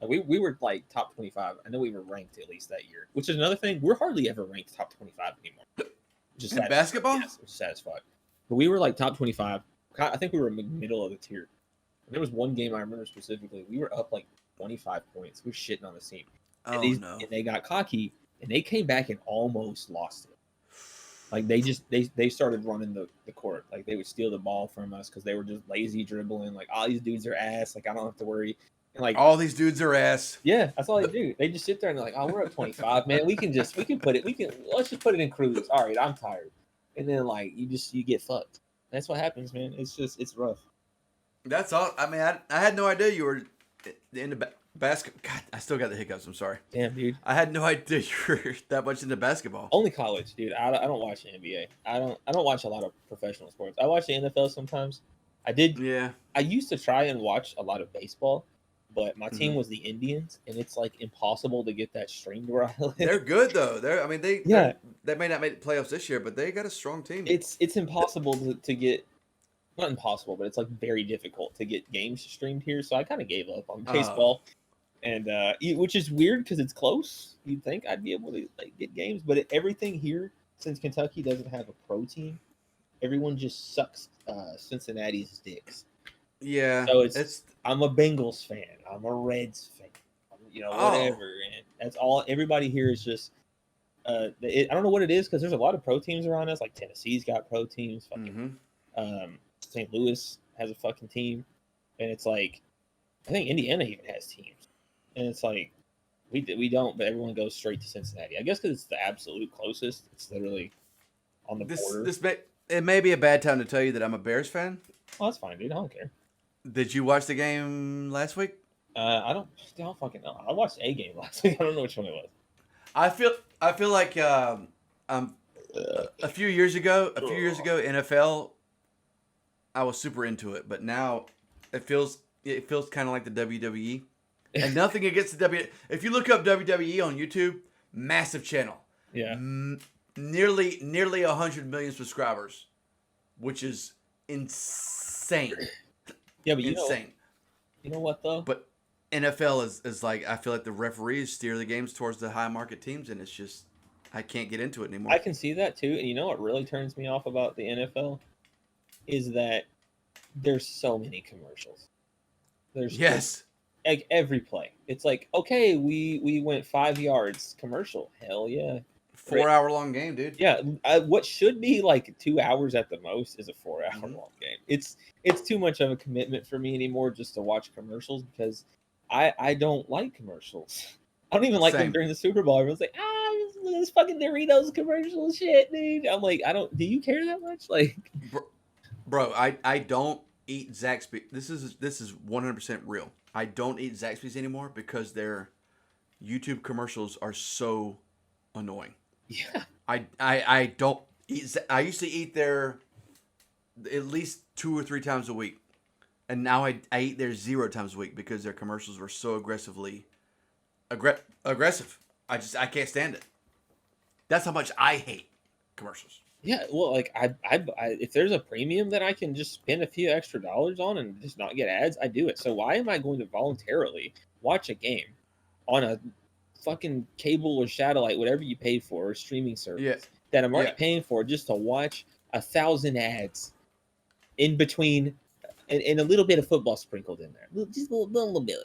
We were like top 25. I know we were ranked at least that year, which is another thing. We're hardly ever ranked top 25 anymore. Just in basketball, yes, which is satisfied. But we were like top 25. I think we were middle of the tier. And there was one game I remember specifically. We were up like 25 points. We were shitting on the team. And they got cocky, and they came back and almost lost it. Like they started running the court. Like they would steal the ball from us because they were just lazy dribbling. Like all these dudes are ass. Like I don't have to worry. And like all these dudes are ass. Yeah, that's all they do. They just sit there and they're like, oh, we're at 25, man. Let's just put it in cruise. All right, I'm tired. And then like you get fucked. That's what happens, man. It's rough. That's all. I mean, I had no idea you were into basketball. God, I still got the hiccups. I'm sorry. Damn, dude. I had no idea you were that much into basketball. Only college, dude. I don't watch the NBA. I don't watch a lot of professional sports. I watch the NFL sometimes. I did. Yeah. I used to try and watch a lot of baseball, but my team was the Indians, and it's like impossible to get that streamed where I live. They're good though. They may not make the playoffs this year, but they got a strong team. It's impossible to get. Not impossible, but it's like very difficult to get games streamed here. So I kind of gave up on baseball, and which is weird because it's close. You'd think I'd be able to like get games, but everything here, since Kentucky doesn't have a pro team, everyone just sucks Cincinnati's dicks. Yeah. So I'm a Bengals fan. I'm a Reds fan. Whatever. And that's all. Everybody here is just. I don't know what it is because there's a lot of pro teams around us. Like Tennessee's got pro teams. Fucking. St. Louis has a fucking team, and it's like I think Indiana even has teams, and it's like we don't, but everyone goes straight to Cincinnati. I guess because it's the absolute closest. It's literally on the border. It may be a bad time to tell you that I'm a Bears fan. Oh, that's fine, dude. I don't care. Did you watch the game last week? I don't fucking know. I watched a game last week. I don't know which one it was. I feel like a few years ago, NFL. I was super into it, but now it feels kind of like the WWE. And nothing against the WWE. If you look up WWE on YouTube, massive channel. Yeah. Nearly 100 million subscribers, which is insane. Yeah, but insane. You know what though? But NFL is like, I feel like the referees steer the games towards the high market teams, and it's just I can't get into it anymore. I can see that too, and you know what really turns me off about the NFL is that there's so many commercials. Yes. Like every play. It's like, okay, we went 5 yards. Commercial. Hell yeah. 4-hour long game, dude. Yeah. What should be like 2 hours at the most is a 4-hour long game. It's too much of a commitment for me anymore just to watch commercials because I don't like commercials. I don't even like them during the Super Bowl. Everyone's like, this fucking Doritos commercial shit, dude. I'm like, do you care that much? Like, bro, I don't eat Zaxby's. This is 100% real. I don't eat Zaxby's anymore because their YouTube commercials are so annoying. Yeah. I don't eat. I used to eat there at least 2 or 3 times a week, and now I eat there 0 times a week because their commercials were so aggressive. I can't stand it. That's how much I hate commercials. Yeah, well, like I if there's a premium that I can just spend a few extra dollars on and just not get ads, I do it. So why am I going to voluntarily watch a game on a fucking cable or satellite, whatever you pay for, or streaming service that I'm already paying for just to watch 1,000 ads in between and a little bit of football sprinkled in there, just a little bit.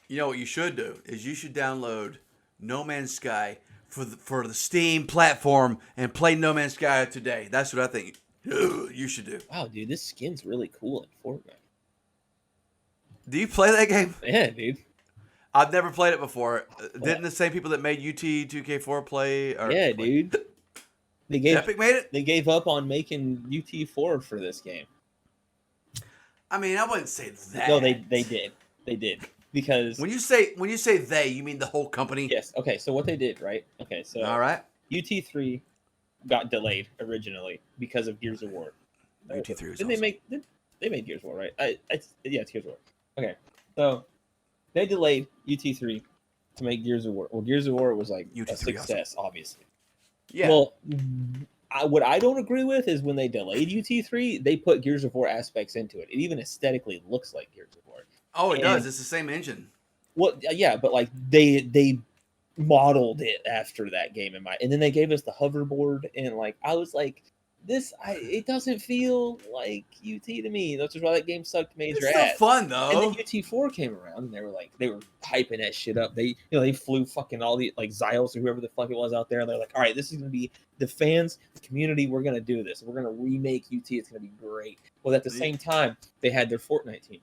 You know what you should do is you should download No Man's Sky, for the Steam platform and play No Man's Sky today. That's what I think you should do. Wow, dude, this skin's really cool in Fortnite. Do you play that game? Yeah, dude. I've never played it before. Didn't the same people that made UT 2K4 play? Yeah, dude. Epic made it? They gave up on making UT4 for this game. I mean, I wouldn't say that. No, they did. They did. Because when you say they, you mean the whole company? Yes. Okay, so what they did, right? Okay, so all right. UT3 got delayed originally because of Gears of War. UT3 was Didn't awesome. they made Gears of War, right? Yeah, it's Gears of War. Okay. So they delayed UT3 to make Gears of War. Well, Gears of War was like a success, obviously. Yeah. Well, what I don't agree with is when they delayed UT3, they put Gears of War aspects into it. It even aesthetically looks like Gears of War. Oh, it does. It's the same engine. Well, yeah, but like they modeled it after that game and then they gave us the hoverboard and like I was like, it doesn't feel like UT to me. That's just why that game sucked major ass. It's still fun though. And then UT4 came around and they were hyping that shit up. They flew fucking all the like Zyles or whoever the fuck it was out there and they're like, all right, this is gonna be the fans, the community, we're gonna do this. We're gonna remake UT, it's gonna be great. Well, at the same time, they had their Fortnite team.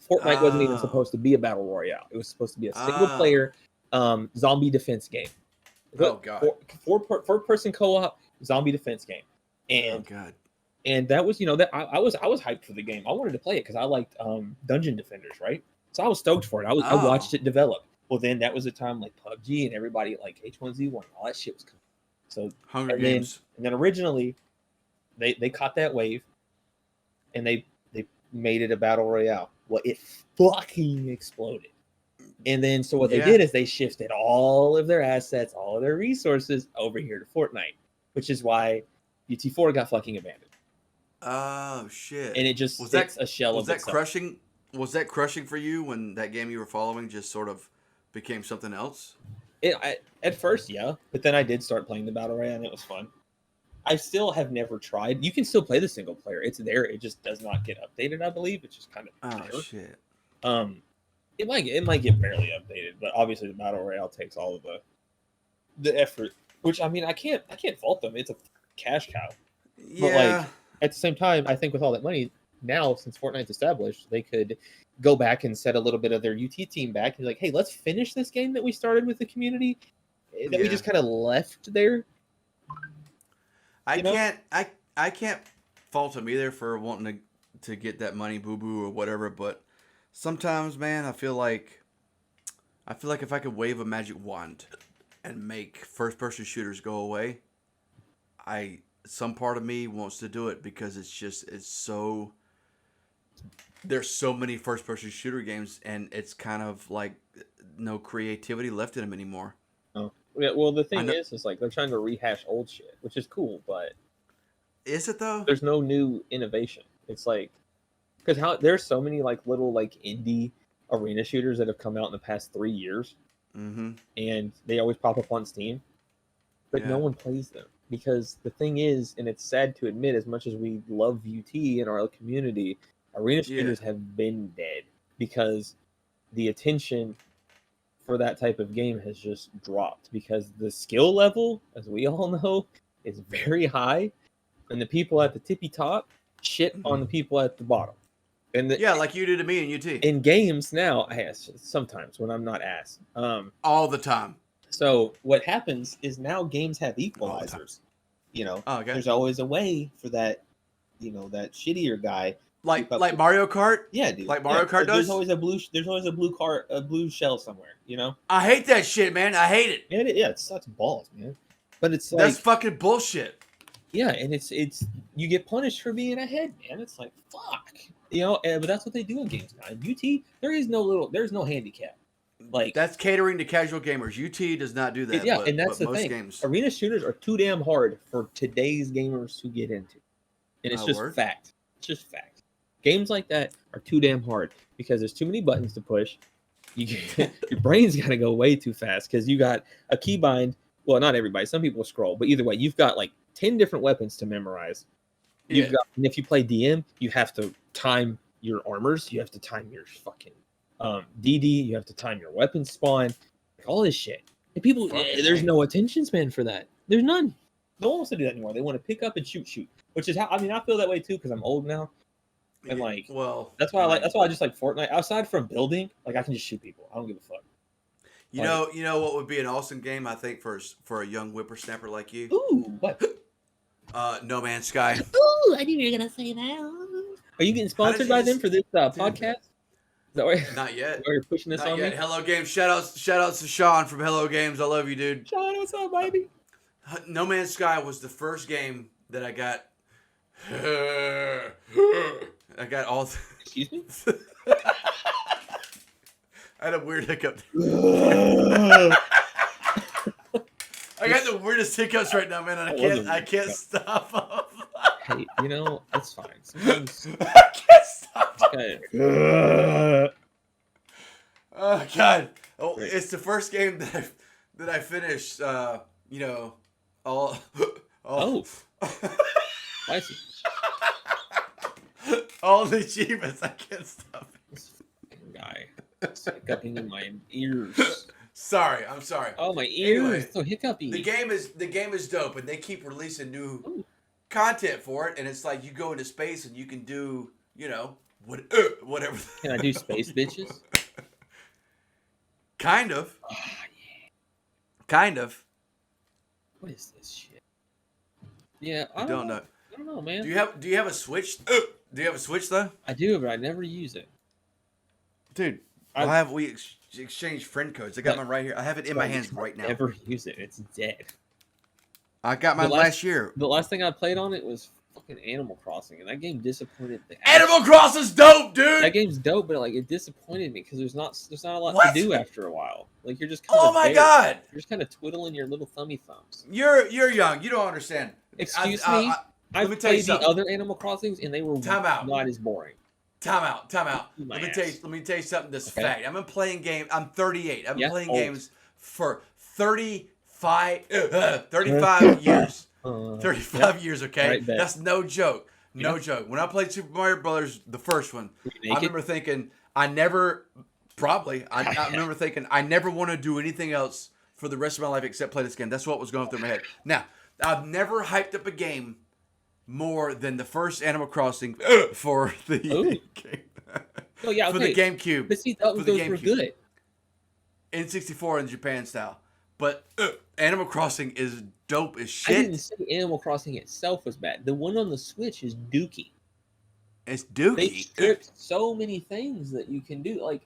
Fortnite wasn't even supposed to be a battle royale. It was supposed to be a single player zombie defense game. Oh god. Four person co-op zombie defense game. And oh god. And that was, that I was hyped for the game. I wanted to play it because I liked Dungeon Defenders, right? So I was stoked for it. I watched it develop. Well, then that was a time like PUBG and everybody like H1Z1, all that shit was coming. So Hunger Games. And then originally they caught that wave and they made it a battle royale. Well, it fucking exploded. And then so what they did is they shifted all of their assets, all of their resources over here to Fortnite, which is why UT4 got fucking abandoned. Oh shit! And it just was a shell of itself. Crushing? Was that crushing for you when that game you were following just sort of became something else? At first, yeah, but then I did start playing the battle royale and it was fun. I still have never tried. You can still play the single player. It's there. It just does not get updated, I believe. It's just kind of there. Shit. It might get barely updated, but obviously the battle royale takes all of the effort. Which I mean, I can't fault them. It's a cash cow. Yeah. But like at the same time, I think with all that money now, since Fortnite's established, they could go back and set a little bit of their UT team back and be like, hey, let's finish this game that we started with the community that we just kind of left there. I can't fault them either for wanting to get that money, boo boo or whatever. But sometimes, man, I feel like if I could wave a magic wand and make first person shooters go away, some part of me wants to do it because there's so many first person shooter games and it's kind of like no creativity left in them anymore. Oh. Yeah, well, the thing is like they're trying to rehash old shit, which is cool, but is it though? There's no new innovation. It's like because there's so many like little like indie arena shooters that have come out in the past 3 years, and they always pop up on Steam, but no one plays them because the thing is, and it's sad to admit, as much as we love UT in our community, arena shooters have been dead because the attention for that type of game has just dropped because the skill level, as we all know, is very high, and the people at the tippy top shit on the people at the bottom. And like you do to me in UT. In games now, sometimes when I'm not asked. All the time. So what happens is now games have equalizers. There's always a way for that, that shittier guy. Like Mario Kart? Yeah, dude. Like Mario Kart does? There's always a blue shell somewhere, I hate that shit, man. I hate it. Yeah, it sucks balls, man. But it's like that's fucking bullshit. Yeah, and it's you get punished for being ahead, man. It's like fuck. But that's what they do in games now. In UT, there's no handicap. Like that's catering to casual gamers. UT does not do that. And that's the thing. Games. Arena shooters are too damn hard for today's gamers to get into, and it's just fact. It's just fact. Games like that are too damn hard because there's too many buttons to push. Your brain's got to go way too fast because you got a keybind. Well, not everybody. Some people scroll, but either way, you've got like 10 different weapons to memorize. And if you play DM, you have to time your armors. You have to time your fucking DD. You have to time your weapon spawn. Like all this shit. And people, there's no attention span for that. There's none. No one wants to do that anymore. They want to pick up and shoot. Which is how I feel that way too because I'm old now. And like, that's why I just like Fortnite. Aside from building, like I can just shoot people. I don't give a fuck. You know what would be an awesome game? I think for a young whippersnapper like you. Ooh, what? No Man's Sky. Ooh, I knew you were gonna say that. Are you getting sponsored by them for this podcast? Is that why? Not yet. You're pushing this on me? Hello Games. Shout outs to Sean from Hello Games. I love you, dude. Sean, what's up, baby? No Man's Sky was the first game that I got. I got all. Excuse me. I had a weird hiccup. I got the weirdest hiccups right now, man, and I can't stop them. Hey, it's fine. Sometimes I can't stop them. Oh God! Oh, great. It's the first game that I finished. All. Oh. I see. All the achievements. I can't stop it. This fucking guy. It's hiccuping in my ears. Sorry, I'm sorry. Oh, my ears. Anyway, so hiccupy. The game is dope, and they keep releasing new content for it, and it's like you go into space and you can do, whatever. Can I do space bitches? Kind of. Oh, yeah. Kind of. What is this shit? Yeah, I don't know. I don't know, man. Do you have a Switch? Do you have a Switch though? I do, but I never use it. Dude, we exchanged friend codes? I got mine right here. I have it in my hands right now. Never use it. It's dead. I got mine last year. The last thing I played on it was fucking Animal Crossing, and that game disappointed the Animal Crossing's dope, dude. That game's dope, but like it disappointed me because there's not a lot to do after a while. Like you're just God, you're just kind of twiddling your little thummy thumbs. You're young. You don't understand. Excuse me. I've played the other Animal Crossings, and they were not as boring. Time out. Let me tell you something. This fact. I've been playing games. I'm 38. I've been playing games for 35 years. 35 years. Okay, right, that's no joke. No joke. When I played Super Mario Brothers, the first one, I remember thinking I remember thinking I never want to do anything else for the rest of my life except play this game. That's what was going through my head. Now, I've never hyped up a game more than the first Animal Crossing for the game. Oh yeah, for the GameCube. But see, those were good. N64 in Japan style. But Animal Crossing is dope as shit. I didn't say Animal Crossing itself was bad. The one on the Switch is dookie. It's dookie. They stripped so many things that you can do. Like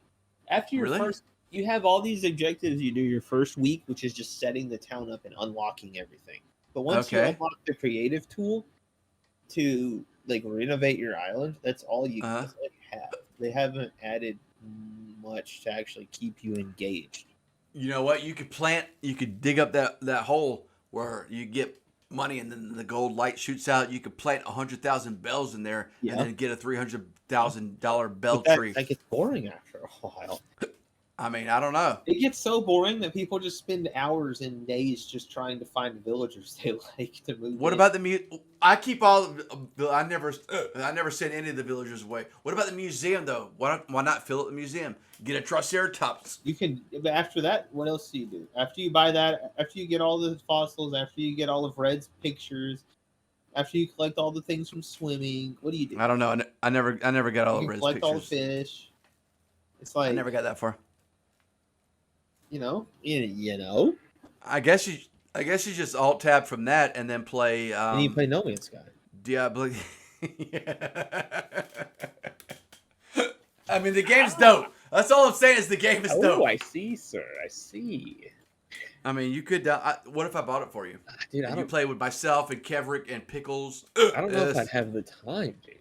after your first, you have all these objectives. You do your first week, which is just setting the town up and unlocking everything. But once you unlock the creative tool to like renovate your island, that's all you can have. They haven't added much to actually keep you engaged. You know what? You could dig up that hole where you get money and then the gold light shoots out. You could plant 100,000 bells in there and then get a $300,000 bell tree. That gets boring after a while. I mean, I don't know. It gets so boring that people just spend hours and days just trying to find villagers they like to move. What about the I keep all. I never send any of the villagers away. What about the museum though? Why not fill up the museum? Get a Triceratops. You can. But after that, what else do you do? After you buy that, after you get all the fossils, after you get all of Red's pictures, after you collect all the things from swimming, what do you do? I don't know. I never got all of Red's pictures. Collect all the fish. It's like I never got that far. You know. I guess you just alt tab from that and then play. And you play No Man's Sky. Diablo. I mean, the game's dope. That's all I'm saying is the game is dope. Oh, I see, sir. I see. I mean, you could. What if I bought it for you? Dude, you play with myself and Kevrick and Pickles. I don't know if I'd have the time, dude.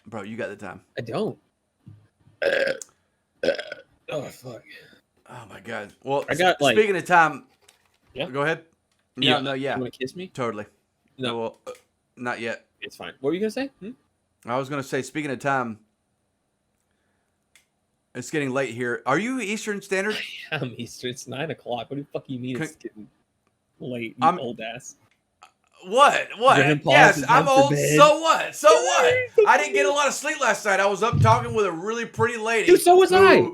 Bro, you got the time. I don't. Oh fuck. Oh my god. Well, I got speaking of time. Yeah. Go ahead. Yeah. No. Yeah. You want to kiss me? Totally. No. Well, not yet. It's fine. What were you gonna say? I was gonna say, speaking of time. It's getting late here. Are you Eastern Standard? I'm Eastern. It's 9 o'clock. What the fuck you mean it's getting late, you old ass? What? Yes, I'm old. So what? I didn't get a lot of sleep last night. I was up talking with a really pretty lady. Dude, so was I.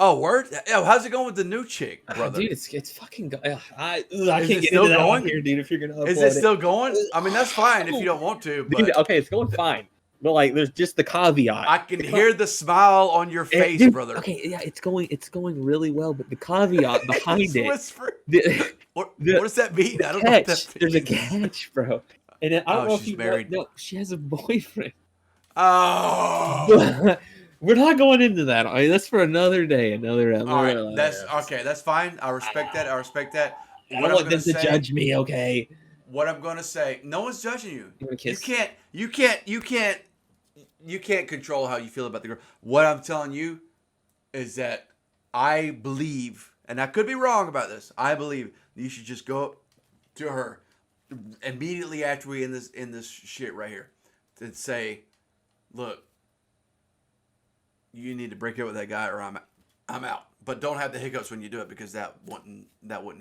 Oh, word? Yo, how's it going with the new chick, brother? Dude, it's fucking. I can't get still into that going? on here, dude. If you're gonna upload Is it still going? I mean, that's fine if you don't want to. But dude, okay, it's going fine. But like, there's just the caveat. I can hear the smile on your face, dude, brother. Okay, yeah, it's going really well. But the caveat behind it, Whisper. the, What does that mean? the I don't know what that catch. There's a means. catch, bro. And then, I don't know if she's you married. know. No, she has a boyfriend. Oh. We're not going into that. I mean, that's for another day. All right, that's okay. That's fine. I respect that. I respect that. I don't want them to judge me. Okay. What I'm gonna say. No one's judging you. You want to kiss? You can't control how you feel about the girl. What I'm telling you is that I believe, and I could be wrong about this. I believe you should just go up to her immediately after we end this shit right here, and say, "Look, you need to break up with that guy, or I'm out." But don't have the hiccups when you do it, because that wouldn't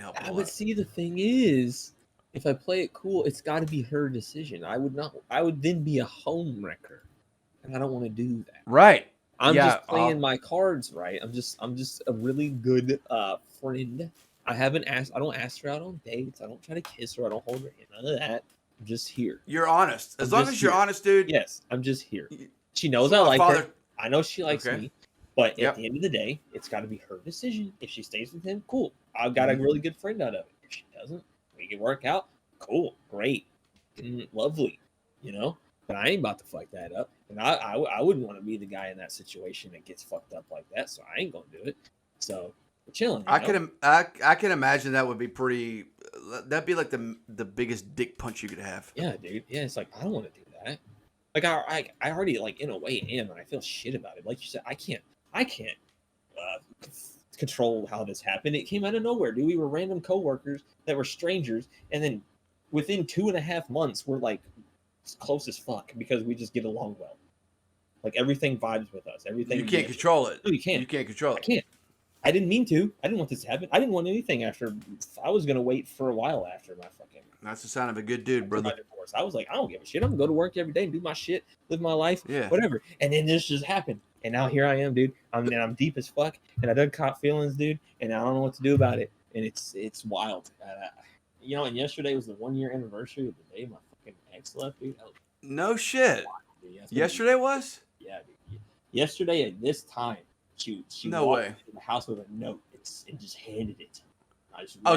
help. But see, the thing is, if I play it cool, it's got to be her decision. I would then be a home wrecker, and I don't want to do that. Right. I'm just playing my cards right. I'm just a really good friend. I don't ask her out on dates. I don't try to kiss her. I don't hold her hand. None of that. I'm just here. You're honest. As long as you're honest, dude. Yes, I'm just here. She knows I like her. I know she likes me. But at the end of the day, it's got to be her decision. If she stays with him, cool. I've got a really good friend out of it. If she doesn't, we can work out. Cool, great, lovely, But I ain't about to fuck that up, and I wouldn't want to be the guy in that situation that gets fucked up like that. So I ain't gonna do it. So we're chilling. I can imagine that would be pretty. That'd be like the biggest dick punch you could have. Yeah, dude. Yeah, it's like I don't want to do that. Like I already in a way am, and I feel shit about it. Like you said, I can't control how this happened. It came out of nowhere, dude. We were random coworkers that were strangers, and then within 2.5 months, we're like close as fuck because we just get along well. Like everything vibes with us. Everything. You can't control it. No, you can't. You can't control it. I can't. I didn't mean to. I didn't want this to happen. I didn't want anything after. I was gonna wait for a while after my fucking. That's the sign of a good dude, brother. Divorce. I was like, I don't give a shit. I'm gonna go to work every day and do my shit, live my life, whatever. And then this just happened, and now here I am, dude. I'm deep as fuck, and I done caught feelings, dude, and I don't know what to do about it. And it's wild. And yesterday was the 1-year anniversary of the day my fucking ex left, dude. No shit. Wild, yesterday was? Yeah, dude. Yesterday at this time, she no walked way into the house with a note and just handed it.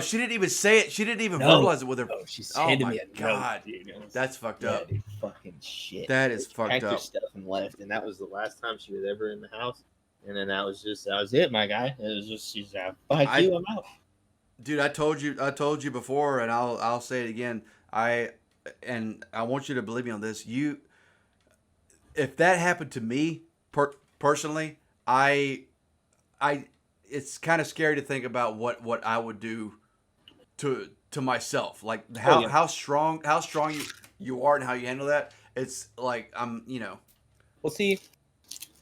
She didn't even say it. She didn't even verbalize it with her. No, she handed me a God. note, dude. That's fucked up. Dude, fucking shit. That is fucked packed up. her stuff and left, and that was the last time she was ever in the house. And then that was it, my guy. It was just she's out. Fuck you, I'm out. Dude, I told you before, and I'll say it again. I want you to believe me on this. If that happened to me personally, it's kind of scary to think about what I would do to myself. Like how strong you are and how you handle that. It's like Well, see,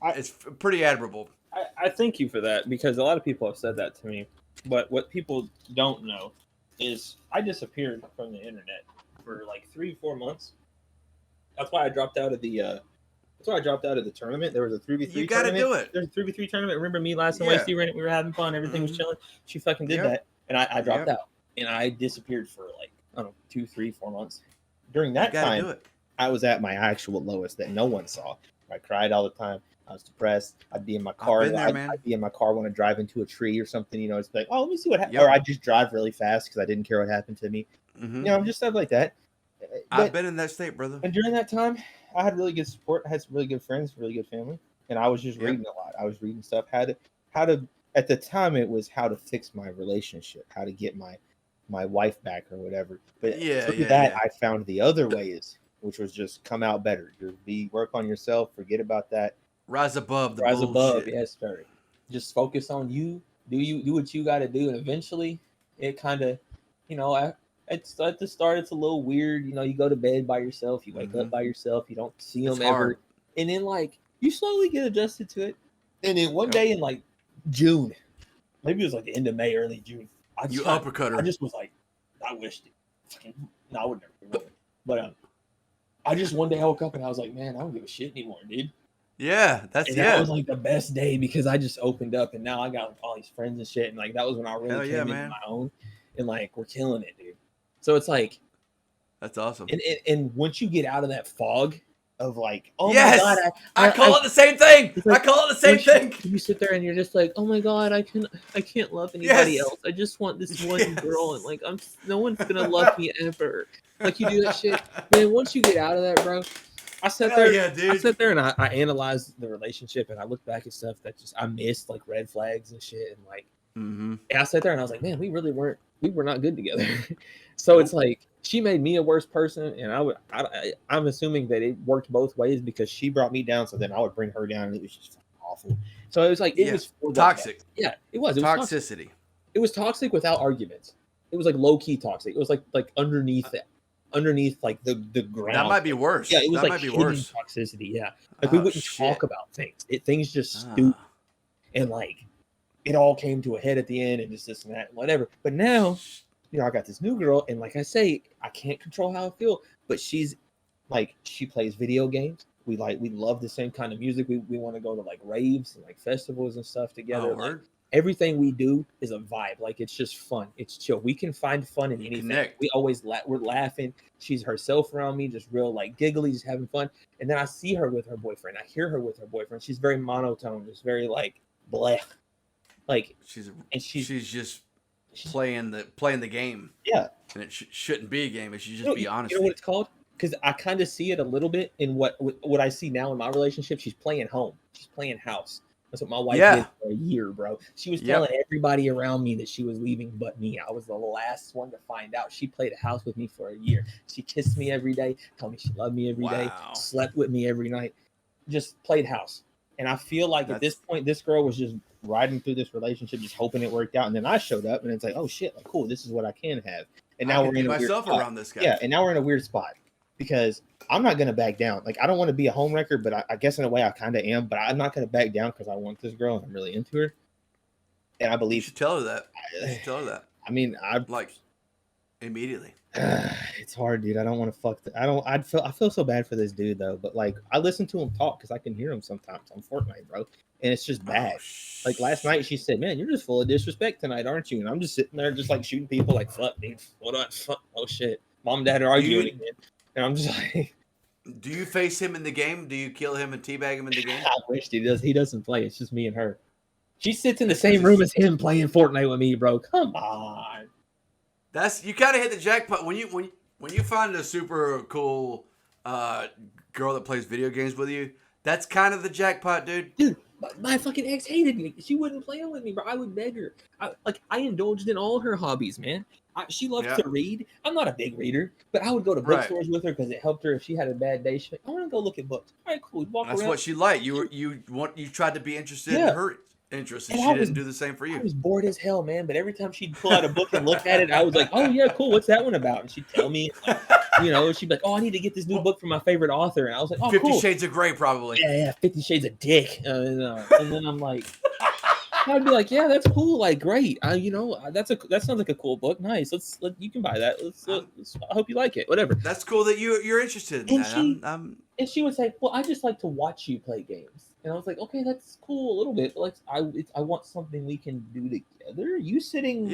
it's pretty admirable. I thank you for that, because a lot of people have said that to me. But what people don't know is I disappeared from the internet for like 3-4 months. That's why I dropped out of the. That's why I dropped out of the tournament. There was a 3v3 You gotta tournament. do it. There's a 3v3 tournament. Remember me last night? We were having fun. Everything was chilling. She fucking did that. And I dropped out. And I disappeared for like, I don't know, 2, 3, 4 months. During that time, I was at my actual lowest that no one saw. I cried all the time. I was depressed. I'd be in my car. I'd be in my car when I drive into a tree or something. It's like, oh, let me see what happens. Or I'd just drive really fast because I didn't care what happened to me. Just stuff like that. I've been in that state, brother. And during that time, I had really good support. I had some really good friends, really good family, and I was just reading a lot. I was reading stuff. How to at the time it was how to fix my relationship, how to get my wife back or whatever. But I found the other way which was just come out better. Work on yourself. Forget about that. Rise above the bullshit. Above, yes, sir. Just focus on you. Do what you got to do, and eventually, it kind of, at the start, it's a little weird. You go to bed by yourself. You wake up by yourself. You don't see them ever. Hard. And then, you slowly get adjusted to it. And then one day in, June, maybe it was, the end of May, early June. Uppercut her. I just was like, I wished it. No, I would never. But I just one day I woke up and I was like, man, I don't give a shit anymore, dude. Yeah, and that was like the best day because I just opened up, and now I got like all these friends and shit, and like that was when I really came into my own, and like we're killing it, dude. So it's like that's awesome. And once you get out of that fog of like, oh my God, I call it the same thing. Like, I call it the same thing. You sit there and you're just like, oh my God, I can't love anybody else. I just want this one girl, and like no one's gonna love me ever. Like you do that shit, man. Once you get out of that, bro. I sat there and I analyzed the relationship, and I looked back at stuff that just I missed, like red flags and shit, and like and I sat there and I was like, man, we were not good together. So it's like she made me a worse person, and I'm assuming that it worked both ways because she brought me down, so then I would bring her down, and it was just awful. So it was like it was toxic. Yeah, it was toxicity. It was toxic without arguments. It was like low key toxic. It was like underneath that. Underneath like the ground. That might be worse. Yeah, it was that like might be worse. Toxicity. Yeah, like we wouldn't talk about things. Things just stupid, and like it all came to a head at the end, and just this and that, and whatever. But now, I got this new girl, and like I say, I can't control how I feel. But she's like, she plays video games. We love the same kind of music. We want to go to like raves and like festivals and stuff together. Like, everything we do is a vibe. Like it's just fun. It's chill. We can find fun in anything. Connect. We always we're laughing. She's herself around me, just real like giggly, just having fun. And then I see her with her boyfriend. I hear her with her boyfriend. She's very monotone, just very like bleh. Like she's just playing the game. Yeah, and it shouldn't be a game. It should just be honest. You know what it's called? Because I kind of see it a little bit in what I see now in my relationship. She's playing home. She's playing house. That's what my wife did for a year, bro. She was telling everybody around me that she was leaving but me. I was the last one to find out. She played a house with me for a year. She kissed me every day, told me she loved me every day, slept with me every night, just played house. And I feel like at this point, this girl was just riding through this relationship, just hoping it worked out. And then I showed up, and it's like, oh shit, like cool, this is what I can have. And now we're in a weird spot. Around this guy. Yeah, and now we're in a weird spot. Because I'm not going to back down. Like, I don't want to be a home wrecker, but I guess in a way I kind of am. But I'm not going to back down because I want this girl and I'm really into her. And I believe... You should tell her that. I mean, like, immediately. It's hard, dude. I don't want to fuck... I feel so bad for this dude, though. But, like, I listen to him talk because I can hear him sometimes on Fortnite, bro. And it's just bad. Like, last night she said, man, you're just full of disrespect tonight, aren't you? And I'm just sitting there just, like, shooting people like, fuck, dude. What up? Fuck. Oh, shit. Mom and dad are arguing again. And I'm just like, do you face him in the game? Do you kill him and teabag him in the game? I wish he does. He doesn't play. It's just me and her. She sits in the same room as him playing Fortnite with me, bro. Come on. You kind of hit the jackpot when you find a super cool girl that plays video games with you. That's kind of the jackpot, dude. Dude, my fucking ex hated me. She wouldn't play with me, bro. I would beg her. I indulged in all her hobbies, man. She loves to read. I'm not a big reader, but I would go to bookstores with her because it helped her if she had a bad day. She's like, I want to go look at books. All right, cool. That's what she liked. You tried to be interested in her interests, and she didn't do the same for you. I was bored as hell, man. But every time she'd pull out a book and look at it, I was like, oh yeah, cool. What's that one about? And she'd tell me, like, she'd be like, oh, I need to get this new book from my favorite author. And I was like, oh, 50 Shades of Grey, probably. Yeah, 50 Shades of Dick. And then I'm like. I'd be like, yeah, that's cool. Like, great. That sounds like a cool book. Nice. You can buy that. I hope you like it. Whatever. That's cool that you're interested in that. And she would say, well, I just like to watch you play games. And I was like, okay, that's cool a little bit. Like, I want something we can do together. You sitting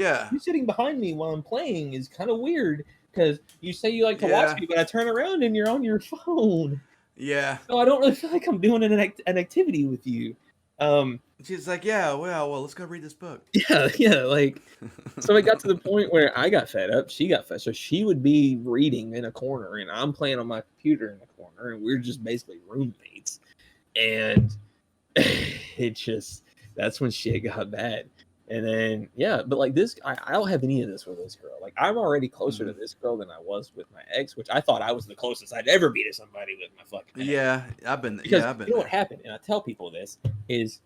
behind me while I'm playing is kind of weird because you say you like to watch me, but I turn around and you're on your phone. Yeah. So I don't really feel like I'm doing an activity with you. She's like, yeah, well, let's go read this book. Yeah, like, so it got to the point where I got fed up. She got fed. So she would be reading in a corner, and I'm playing on my computer in the corner, and we're just basically roommates. And that's when shit got bad. And then, but like this, I don't have any of this with this girl. Like, I'm already closer to this girl than I was with my ex, which I thought I was the closest I'd ever be to somebody with my fucking ex. Yeah, I've been because I've been you know what happened, and I tell people this, is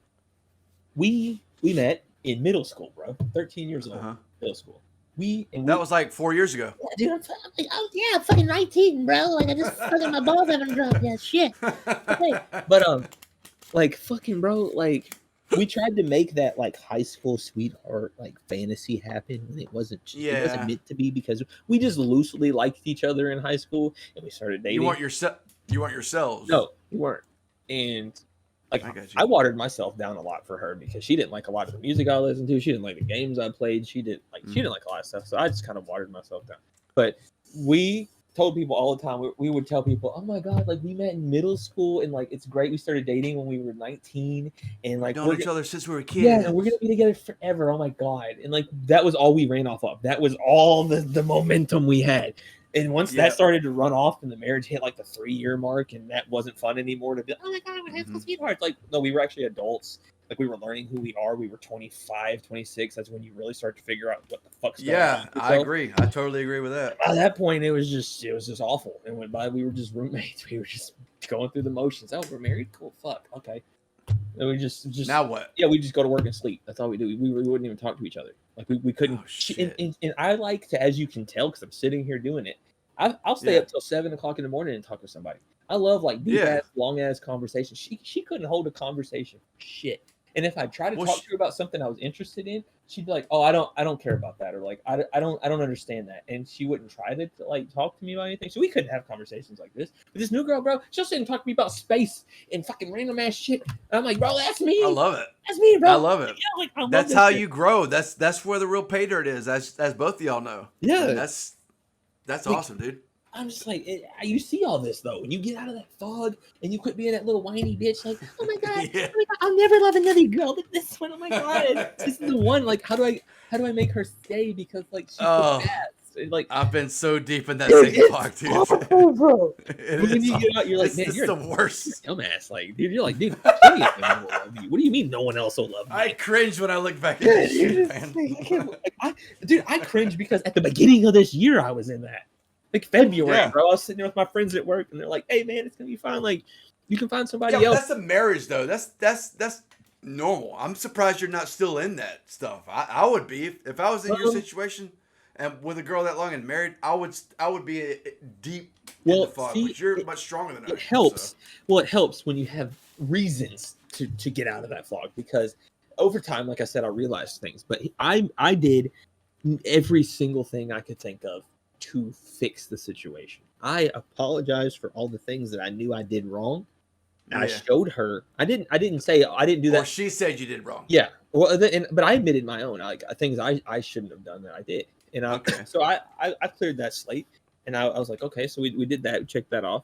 we met in middle school, bro. 13 years old, middle school. That was like 4 years ago. Yeah, dude, I'm fucking 19, bro. Like, I just fucking my balls haven't dropped yet. Shit. Okay. But like fucking bro, like we tried to make that like high school sweetheart like fantasy happen when it wasn't meant to be because we just loosely liked each other in high school and we started dating. You weren't yourselves. No, you weren't. And Like I got you. I watered myself down a lot for her because she didn't like a lot of the music I listened to. She didn't like the games I played. She didn't like a lot of stuff. So I just kind of watered myself down. But we told people all the time. We would tell people, "Oh my god, like we met in middle school and like it's great. We started dating when we were 19 and like we've known each other since we were kids. Yeah, and we're gonna be together forever. Oh my god!" And like that was all we ran off of. That was all the momentum we had. And once that started to run off and the marriage hit like the 3-year mark and that wasn't fun anymore to be, oh my god, we're high school sweethearts. Like, no, we were actually adults. Like we were learning who we are. We were 25, 26. That's when you really start to figure out what the fuck's going on. Yeah, I agree. I totally agree with that. By that point, it was just awful. And went by, we were just roommates. We were just going through the motions. Oh, we're married? Cool. Fuck. Okay. And we just now what? Yeah, we just go to work and sleep. That's all we do. We wouldn't even talk to each other. Like we couldn't. And I like to, as you can tell, because I'm sitting here doing it. I'll stay up till 7 o'clock in the morning and talk to somebody. I love like deep ass, long ass conversations. She couldn't hold a conversation for shit. And if I tried to talk to her about something I was interested in, she'd be like, "Oh, I don't care about that," or like, "I don't understand that," and she wouldn't try to like talk to me about anything. So we couldn't have conversations like this. But this new girl, bro, she'll sit and talk to me about space and fucking random ass shit. And I'm like, bro, that's me. I love it. That's me, bro. I love it. Yeah, like, I love that's how you grow. That's where the real pay dirt is, as both of y'all know. Yeah, and that's like, awesome, dude. I'm just like, you see all this though. When you get out of that fog and you quit being that little whiny bitch, like, oh my god, oh my god, I'll never love another girl but this one. Oh my god, this is the one. Like, how do I make her stay because like she's the best? Like, I've been so deep in that same fog, dude. Awful, bro. When you get out, you're like, man, you're the worst. Dumbass. Like, dude, you're like, dude, what do you mean no one else will love me? I cringe when I look back at this shit, man. I cringe because at the beginning of this year I was in that. Like February, bro. I was sitting there with my friends at work, and they're like, "Hey, man, it's gonna be fine. Like, you can find somebody else." That's a marriage, though. That's normal. I'm surprised you're not still in that stuff. I would be if I was in your situation and with a girl that long and married. I would be deep in the fog. But you're much stronger than I am. It helps. So. Well, it helps when you have reasons to get out of that fog because over time, like I said, I realized things. But I did every single thing I could think of to fix the situation. I apologized for all the things that I knew I did wrong. I showed her. I didn't say I didn't do that. Or she said you did wrong. Yeah. Well, but I admitted my own like things I shouldn't have done that I did. And so I cleared that slate. And I was like, okay, so we did that. We checked that off.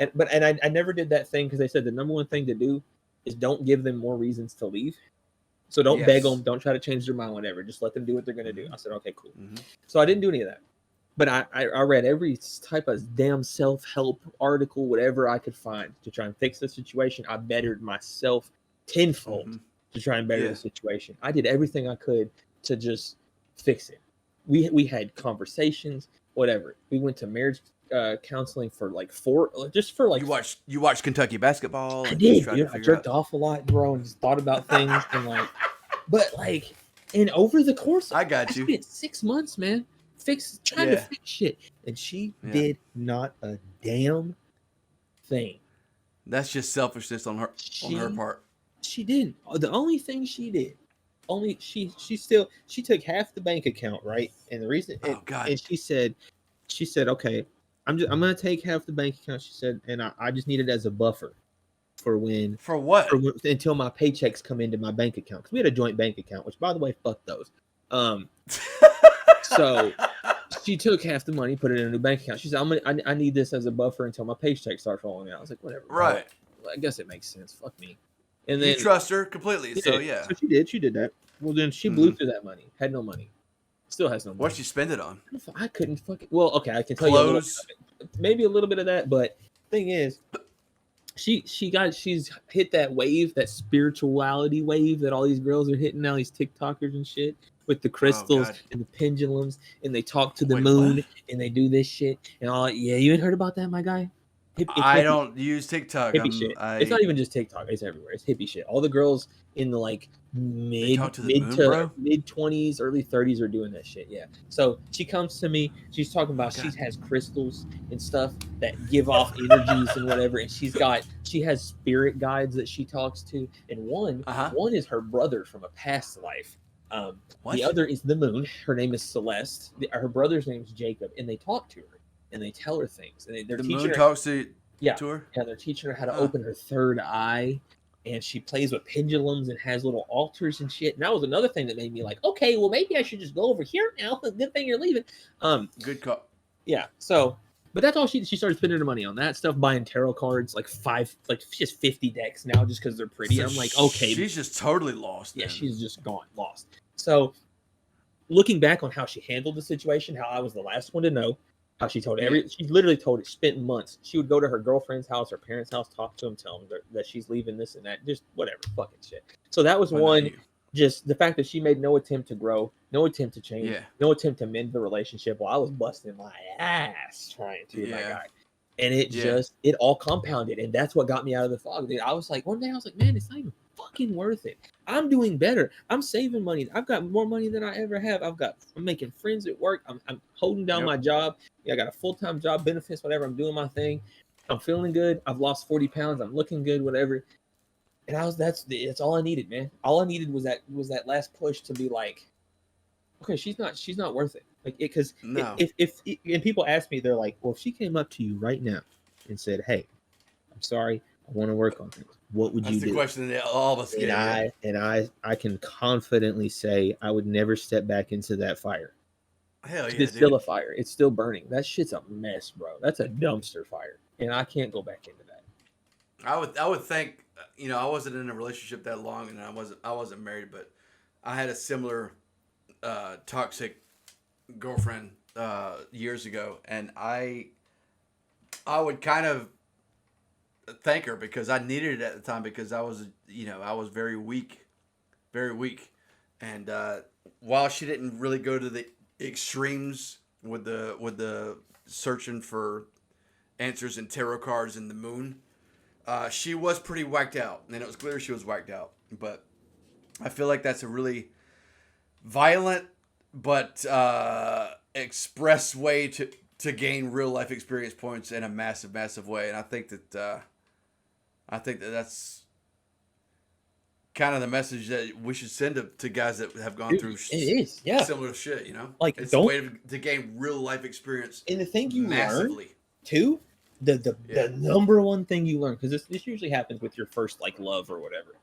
And I never did that thing because they said the number one thing to do is don't give them more reasons to leave. So don't beg them. Don't try to change their mind. Whatever. Just let them do what they're gonna do. I said, okay, cool. Mm-hmm. So I didn't do any of that. But I read every type of damn self-help article, whatever I could find to try and fix the situation. I bettered myself tenfold to try and better the situation. I did everything I could to just fix it. We had conversations, whatever. We went to marriage counseling for like you watched Kentucky basketball. I did, dude. I jerked off a lot, bro, and just thought about things and over the course, I spent 6 months, man. Trying to fix shit, and she did not a damn thing. That's just selfishness on her part. She didn't. The only thing she did, she took half the bank account, right? And the reason, and she said, okay, I'm gonna take half the bank account. She said, and I just need it as a buffer for what? Until my paychecks come into my bank account, because we had a joint bank account, which by the way, fuck those. So she took half the money, put it in a new bank account. She said, I need this as a buffer until my paycheck starts rolling out. I was like, whatever. Right. Well, I guess it makes sense. Fuck me. And then you trust her completely. So she did that. Well, then she blew through that money. Had no money. Still has no money. What'd she spend it on? I couldn't fucking. Well, okay, I can tell you maybe a little bit of that, but thing is, she's hit that wave, that spirituality wave that all these girls are hitting now, these TikTokers and shit. With the crystals and the pendulums, and they talk to the moon, and they do this shit, and all. Yeah, you ain't heard about that, my guy? I don't use TikTok. Hippie shit. It's not even just TikTok. It's everywhere. It's hippie shit. All the girls in the like mid 20s, early 30s are doing that shit. Yeah. So she comes to me. She's talking about she has crystals and stuff that give off energies and whatever, and she has spirit guides that she talks to, and one is her brother from a past life. The other is the moon. Her name is Celeste. Her brother's name is Jacob, and they talk to her and they tell her things. And they're teaching her. Talks to her. Yeah, they're teaching her how to open her third eye and she plays with pendulums and has little altars and shit. And that was another thing that made me like, okay, well maybe I should just go over here now. Good thing you're leaving. Good call. Yeah. So, but that's all she started spending her money on that stuff, buying tarot cards, like just 50 decks now just because they're pretty. So I'm like, okay, she's just totally lost. Yeah, then. she's just gone, lost. So, looking back on how she handled the situation, how I was the last one to know, how she told she literally told it, spent months. She would go to her girlfriend's house, her parents' house, talk to them, tell them that she's leaving this and that, just whatever, fucking shit. So that was one, just the fact that she made no attempt to grow, no attempt to change, no attempt to mend the relationship while I was busting my ass trying to, my guy. And it all compounded, and that's what got me out of the fog. Dude, I was like, one day I was like, man, it's not even fucking worth it. I'm doing better. I'm saving money. I've got more money than I ever have. I'm making friends at work. I'm holding down my job. I got a full-time job, benefits, whatever. I'm doing my thing. I'm feeling good. I've lost 40 pounds. I'm looking good, whatever. And that's all I needed, man. All I needed was that last push to be like, okay, she's not worth it. Like, because if and people ask me, they're like, well, if she came up to you right now and said, hey, I'm sorry, I want to work on things, what would you do? That's the question that all of us get. I can confidently say I would never step back into that fire. Hell yeah, it's still a fire. It's still burning. That shit's a mess, bro. That's a dumpster fire, and I can't go back into that. I would think, I wasn't in a relationship that long, and I wasn't married, but I had a similar toxic girlfriend years ago, and I would kind of thank her because I needed it at the time because I was very weak, and while she didn't really go to the extremes with the searching for answers in tarot cards and the moon, she was pretty whacked out, and it was clear she was whacked out. But I feel like that's a really violent but express way to gain real life experience points in a massive way, and I think that that's kind of the message that we should send to guys that have gone through similar shit. Like, it's a way to gain real life experience. And the thing you learn too, the number one thing you learn, because this usually happens with your first like love or whatever,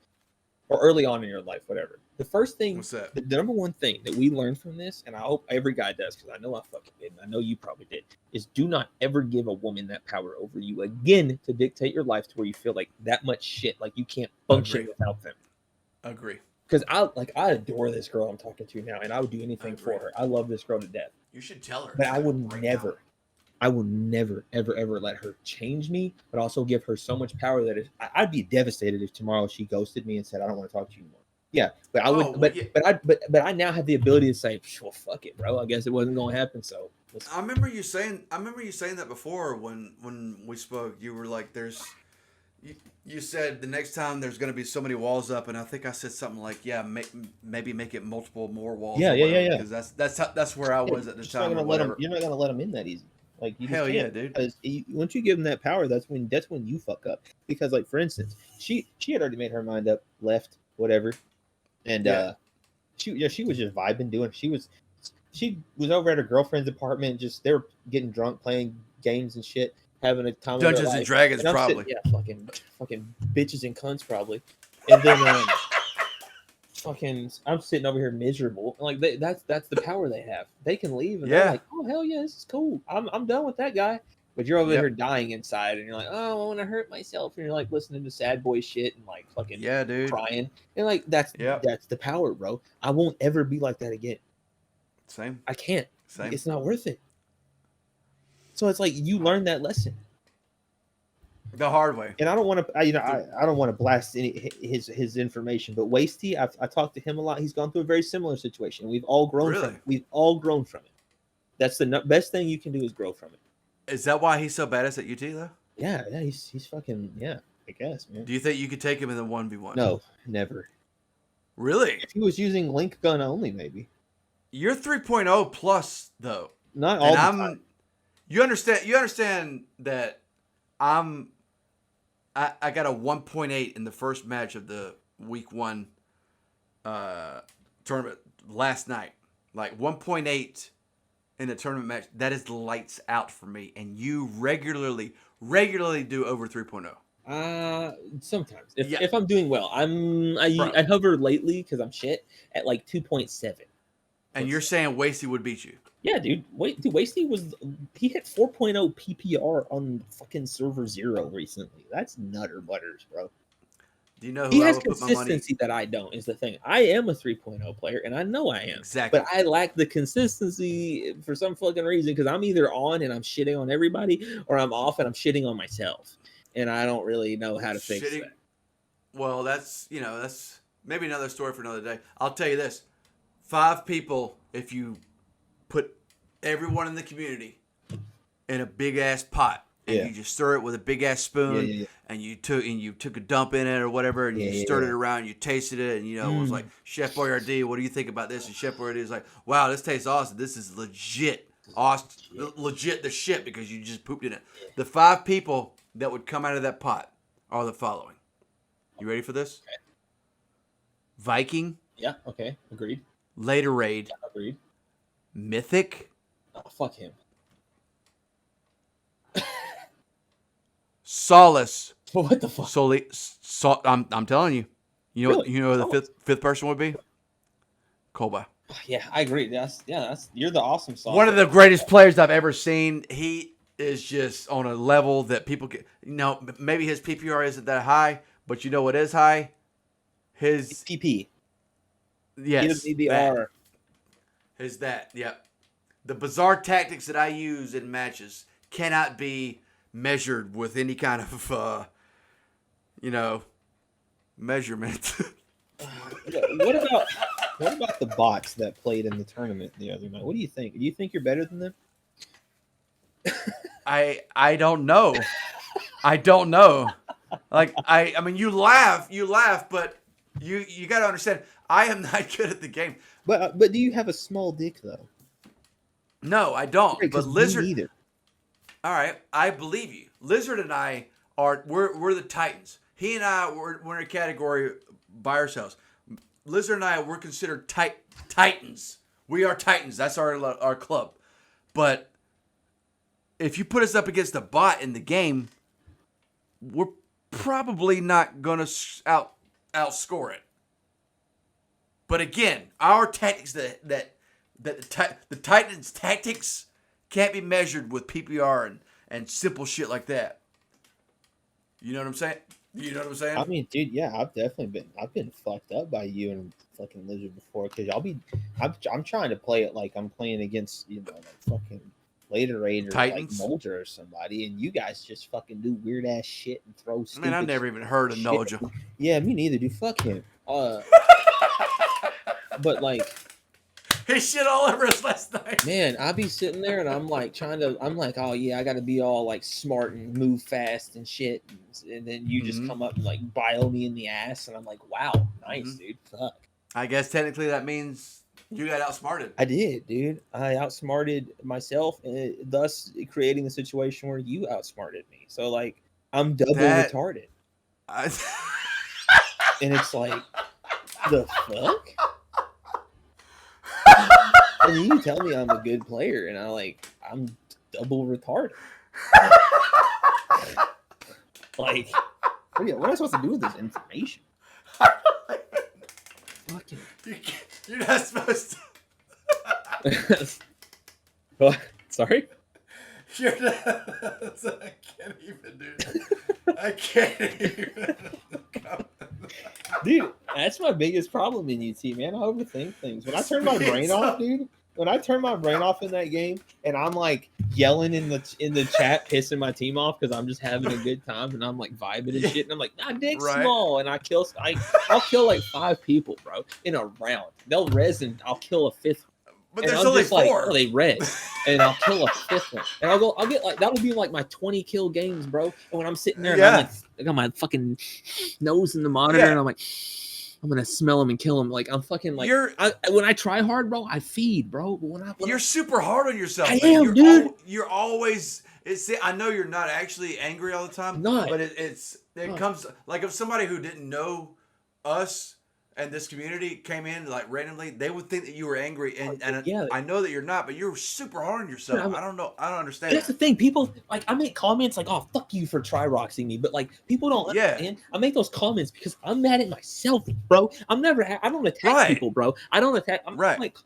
or early on in your life, whatever. The first thing, the number one thing that we learned from this, and I hope every guy does, because I know I fucking did, and I know you probably did, is do not ever give a woman that power over you again to dictate your life to where you feel like that much shit, like you can't function without them. Agree. Because I adore this girl I'm talking to now, and I would do anything for her. I love this girl to death. You should tell her. But I will never, ever let her change me, but also give her so much power that I'd be devastated if tomorrow she ghosted me and said, I don't want to talk to you anymore. Yeah, but I would, but I now have the ability to say, well, fuck it, bro. I guess it wasn't going to happen. So I remember you saying that before when we spoke. You were like, you said the next time there's going to be so many walls up, and I think I said something like, maybe make it multiple more walls. Yeah. Because that's where I was at the time. You're not gonna let them in that easy. Like, you hell yeah, dude. Because once you give them that power, that's when you fuck up. Because, like, for instance, she had already made her mind up, left, whatever, and she was just vibing, she was over at her girlfriend's apartment, just they were getting drunk, playing games and shit, having a time. Dungeons and Dragons, probably. Fucking bitches and cunts, probably. And then I'm sitting over here miserable. Like, that's the power they have. They can leave and they're like, oh hell yeah, this is cool. I'm done with that guy. But you're over there dying inside, and you're like, oh, I want to hurt myself, and you're like listening to sad boy shit and like fucking dude, crying, and like that's the power, bro. I won't ever be like that again. Same. I can't. Same. It's not worth it. So it's like you learn that lesson the hard way. And I don't want to, I don't want to blast his information, but Wasty, I talked to him a lot. He's gone through a very similar situation. We've all grown from it. We've all grown from it. That's the best thing you can do is grow from it. Is that why he's so badass at UT though? Yeah, he's fucking I guess, man. Do you think you could take him in the 1v1? No, never. Really? If he was using link gun only, maybe. You're 3.0 plus though. Not all the time. You understand that I got a 1.8 in the first match of the week 1 tournament last night. Like 1.8 in a tournament match. That is lights out for me. And you regularly do over 3.0. Sometimes if I'm doing well, I hover lately because I'm shit at like 2.7. And you're saying Wasty would beat you? Yeah, dude. Wasty he hit 4.0 PPR on fucking server 0 recently. That's nutter butters, bro. Do you know who he I has would put my money? Consistency that I don't is the thing. I am a 3.0 player, and I know I am. Exactly. But I lack the consistency for some fucking reason because I'm either on and I'm shitting on everybody, or I'm off and I'm shitting on myself, and I don't really know how to fix that. Well, that's maybe another story for another day. I'll tell you this: 5 people, if you put everyone in the community in a big ass pot and you just stir it with a big ass spoon and you took a dump in it or whatever and you stirred it around, you tasted it, and it was like, Chef Boyardee, what do you think about this? And Chef Boyardee is like, wow, this tastes awesome. This is legit awesome, legit the shit because you just pooped in it. The 5 people that would come out of that pot are the following. You ready for this? Okay. Viking. Yeah. Okay. Agreed. Later Raid. Yeah, agreed. Mythic. Oh, fuck him. Solace. What the fuck? I'm telling you. You know. Really? You know who the fifth person would be? Colbye. Yeah, I agree. That's you're the awesome song. One of the greatest players I've ever seen. He is just on a level that people get. Maybe his PPR isn't that high, but you know what is high? His PP. Yes. PPR. Is that? Yep. The bizarre tactics that I use in matches cannot be measured with any kind of, measurement. What about the bots that played in the tournament the other night? What do you think? Do you think you're better than them? I don't know. I don't know. Like I mean, you laugh, but you got to understand, I am not good at the game. But do you have a small dick though? No, I don't. Right, but Lizard. Neither. All right, I believe you. Lizard and I we're the Titans. He and I we're in a category by ourselves. Lizard and I we're considered Titans. We are Titans. That's our club. But if you put us up against a bot in the game, we're probably not gonna outscore it. But again, our tactics the Titans' tactics can't be measured with PPR and simple shit like that. You know what I'm saying? I mean, dude, yeah, I've been fucked up by you and fucking Lizard before because I'm trying to play it like I'm playing against like fucking Later Raid or Titans? like Nolja or somebody, and you guys just fucking do weird ass shit and throw stupid. Man, I never even heard of Nolja. Yeah, me neither, dude. Fuck him. But like, he shit all over us last night. Man, I be sitting there and I'm like, oh yeah, I got to be all like smart and move fast and shit, and then you just come up and like bio me in the ass, and I'm like, wow, nice, dude. Fuck. I guess technically that means you got outsmarted. I did, dude. I outsmarted myself, thus creating a situation where you outsmarted me. So like, I'm double retarded. And it's like, the fuck? And you tell me I'm a good player, and I'm double retarded. Like, what am I supposed to do with this information? Fucking. You're not supposed to. What? Sorry? You're not. I can't even do that. I can't even. Dude, that's my biggest problem in UT, man. I overthink things. When I turn my brain off, dude, when I turn my brain off in that game, and I'm like yelling in the chat, pissing my team off because I'm just having a good time, and I'm like vibing and shit, and I'm like, nah, dick's small, and I'll kill like 5 people, bro, in a round. They'll res and I'll kill a 5th. But and there's only 4. Like, oh, they res, and I'll kill a 5th one, and I'll get like that'll be like my 20 kill games, bro. And when I'm sitting there, and I'm like, I got my fucking nose in the monitor, and I'm like, I'm gonna smell them and kill them. Like I'm fucking like. When I try hard, bro, I feed, bro. But when you're super hard on yourself. I am, dude. You're always. I know you're not actually angry all the time. Not. But it comes like if somebody who didn't know us and this community came in like randomly, they would think that you were angry, and Yeah. I know that you're not, but you're super hard on yourself. Yeah, I don't know. I don't understand. That's the thing. People like I make comments like, "Oh, fuck you for try-roxing me," but like people don't understand. I make those comments because I'm mad at myself, bro. I don't attack people, bro. I don't attack. I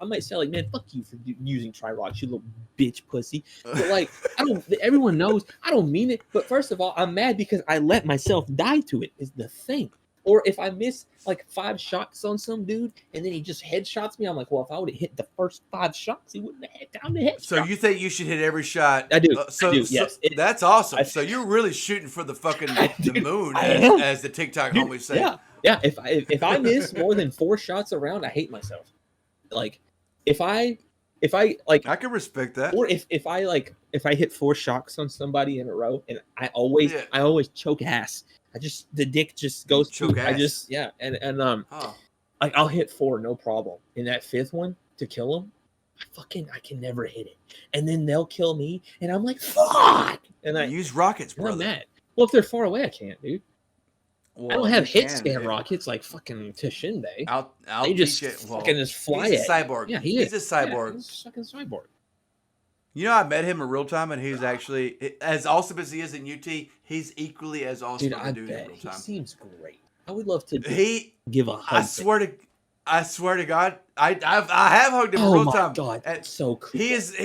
might say like, "Man, fuck you for using try-rox, you little bitch pussy." But like, I don't. Everyone knows I don't mean it. But first of all, I'm mad because I let myself die to it. Is the thing. Or if I miss like 5 shots on some dude and then he just headshots me, I'm like, well, if I would have hit the first 5 shots, he wouldn't have had time to headshot. So you think you should hit every shot? I do. Yes. That's awesome. So you're really shooting for the fucking the moon, as the TikTok homies say. Yeah. If I miss more than 4 shots around, I hate myself. Like if I like, I can respect that. Or if I hit 4 shots on somebody in a row, and I always choke ass. The dick just goes choke ass. Like I'll hit 4 no problem. In that 5th one to kill them, I can never hit it, and then they'll kill me, and I'm like, fuck. And I use rockets, bro. I'm mad. Well, if they're far away, I can't, dude. Well, I don't have hit scan rockets like fucking Tashinde. They just fucking just fly. He's a cyborg. Yeah, he's a cyborg. He's a fucking cyborg. You know, I met him in real time, and he's actually as awesome as he is in UT. He's equally as awesome as a dude in real time. He seems great. I would love to give a hug. I swear to God, I have hugged him in real time. Oh my God, that's so cool. He's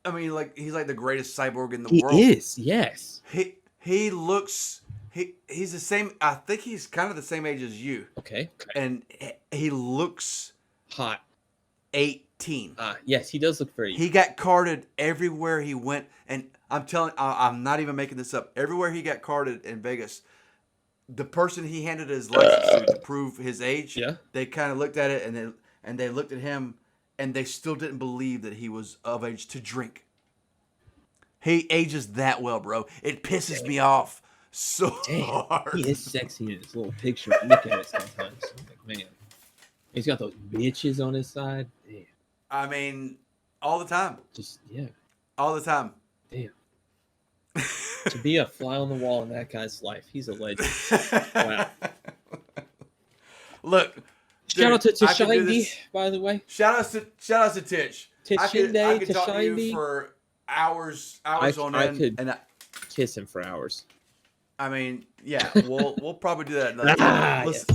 I mean, like he's like the greatest cyborg in the world. He is, yes. He looks. He's the same. I think he's kind of the same age as you. Okay. And he looks hot. 18. Yes, he does look very. He got carded everywhere he went, and I'm not even making this up. Everywhere he got carded in Vegas, the person he handed his license to prove his age, they kind of looked at it, and they looked at him, and they still didn't believe that he was of age to drink. He ages that well, bro. It pisses me off so hard. He is sexy in his little picture. Look at it sometimes. I'm like, man. He's got those bitches on his side. Damn. I mean, all the time. All the time. Damn. To be a fly on the wall in that guy's life, he's a legend. Wow. Look. Shout out to Tashinde, by the way. Shout out to Titch. Tashinde, I could talk to you for hours on end. I could kiss him for hours. I mean, yeah, we'll probably do that another time. Yes.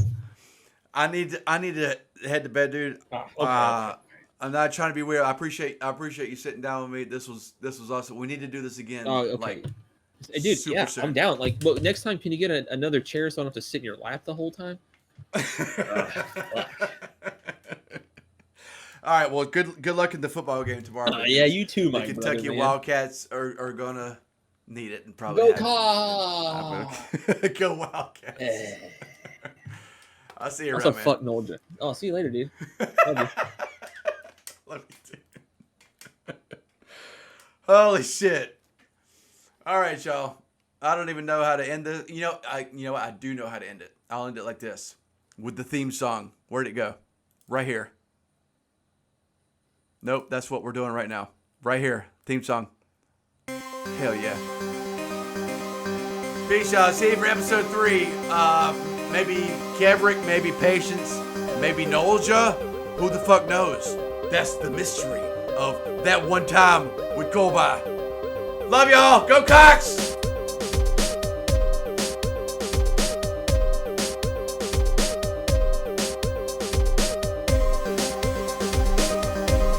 I need to head to bed, dude. Okay. I'm not trying to be weird. I appreciate you sitting down with me. This was awesome. We need to do this again. Oh, okay. Dude, soon. I'm down. Like, well, next time, can you get another chair so I don't have to sit in your lap the whole time? All right. Well, good luck in the football game tomorrow. Yeah, you too, my brother. The Kentucky Wildcats are gonna need it and probably go Go Wildcats. I'll see you around, man. Fuck Nolja. Oh, see you later, dude. Love you. Love you too. Holy shit. All right, y'all. I don't even know how to end this. You know what? I do know how to end it. I'll end it like this. With the theme song. Where'd it go? Right here. Nope, that's what we're doing right now. Right here. Theme song. Hell yeah. Peace, y'all. See you for episode 3. Maybe Kevrick, maybe Patience, maybe Nolja. Who the fuck knows? That's the mystery of that one time with Colbye. Love y'all. Go Cox!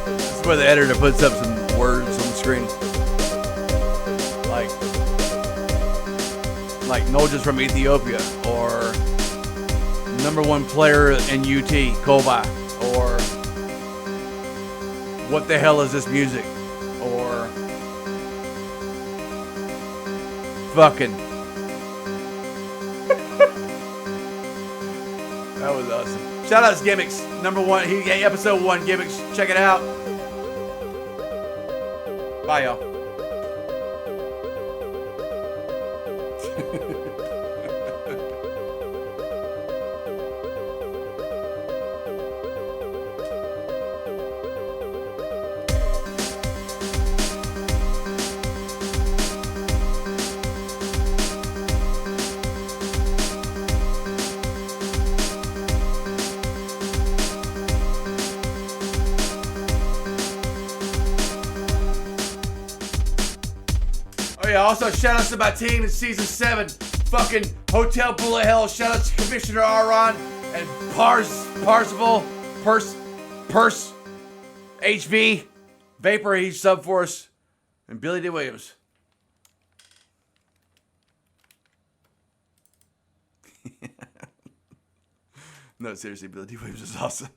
This is where the editor puts up some words on the screen. Like Nolja's from Ethiopia, or #1 player in UT, Colbye, or what the hell is this music, or fucking. That was awesome. Shout out to Gimmicks, #1, episode 1, Gimmicks, check it out. Bye, y'all. yeah. Also, shout outs to my team in season 7. Fucking Hotel Bullet Hell. Shout out to Commissioner Aron and Parsival, Purse, HV, Vapor, he's sub for us, and Billy D. Williams. No, seriously, Billy D. Williams is awesome.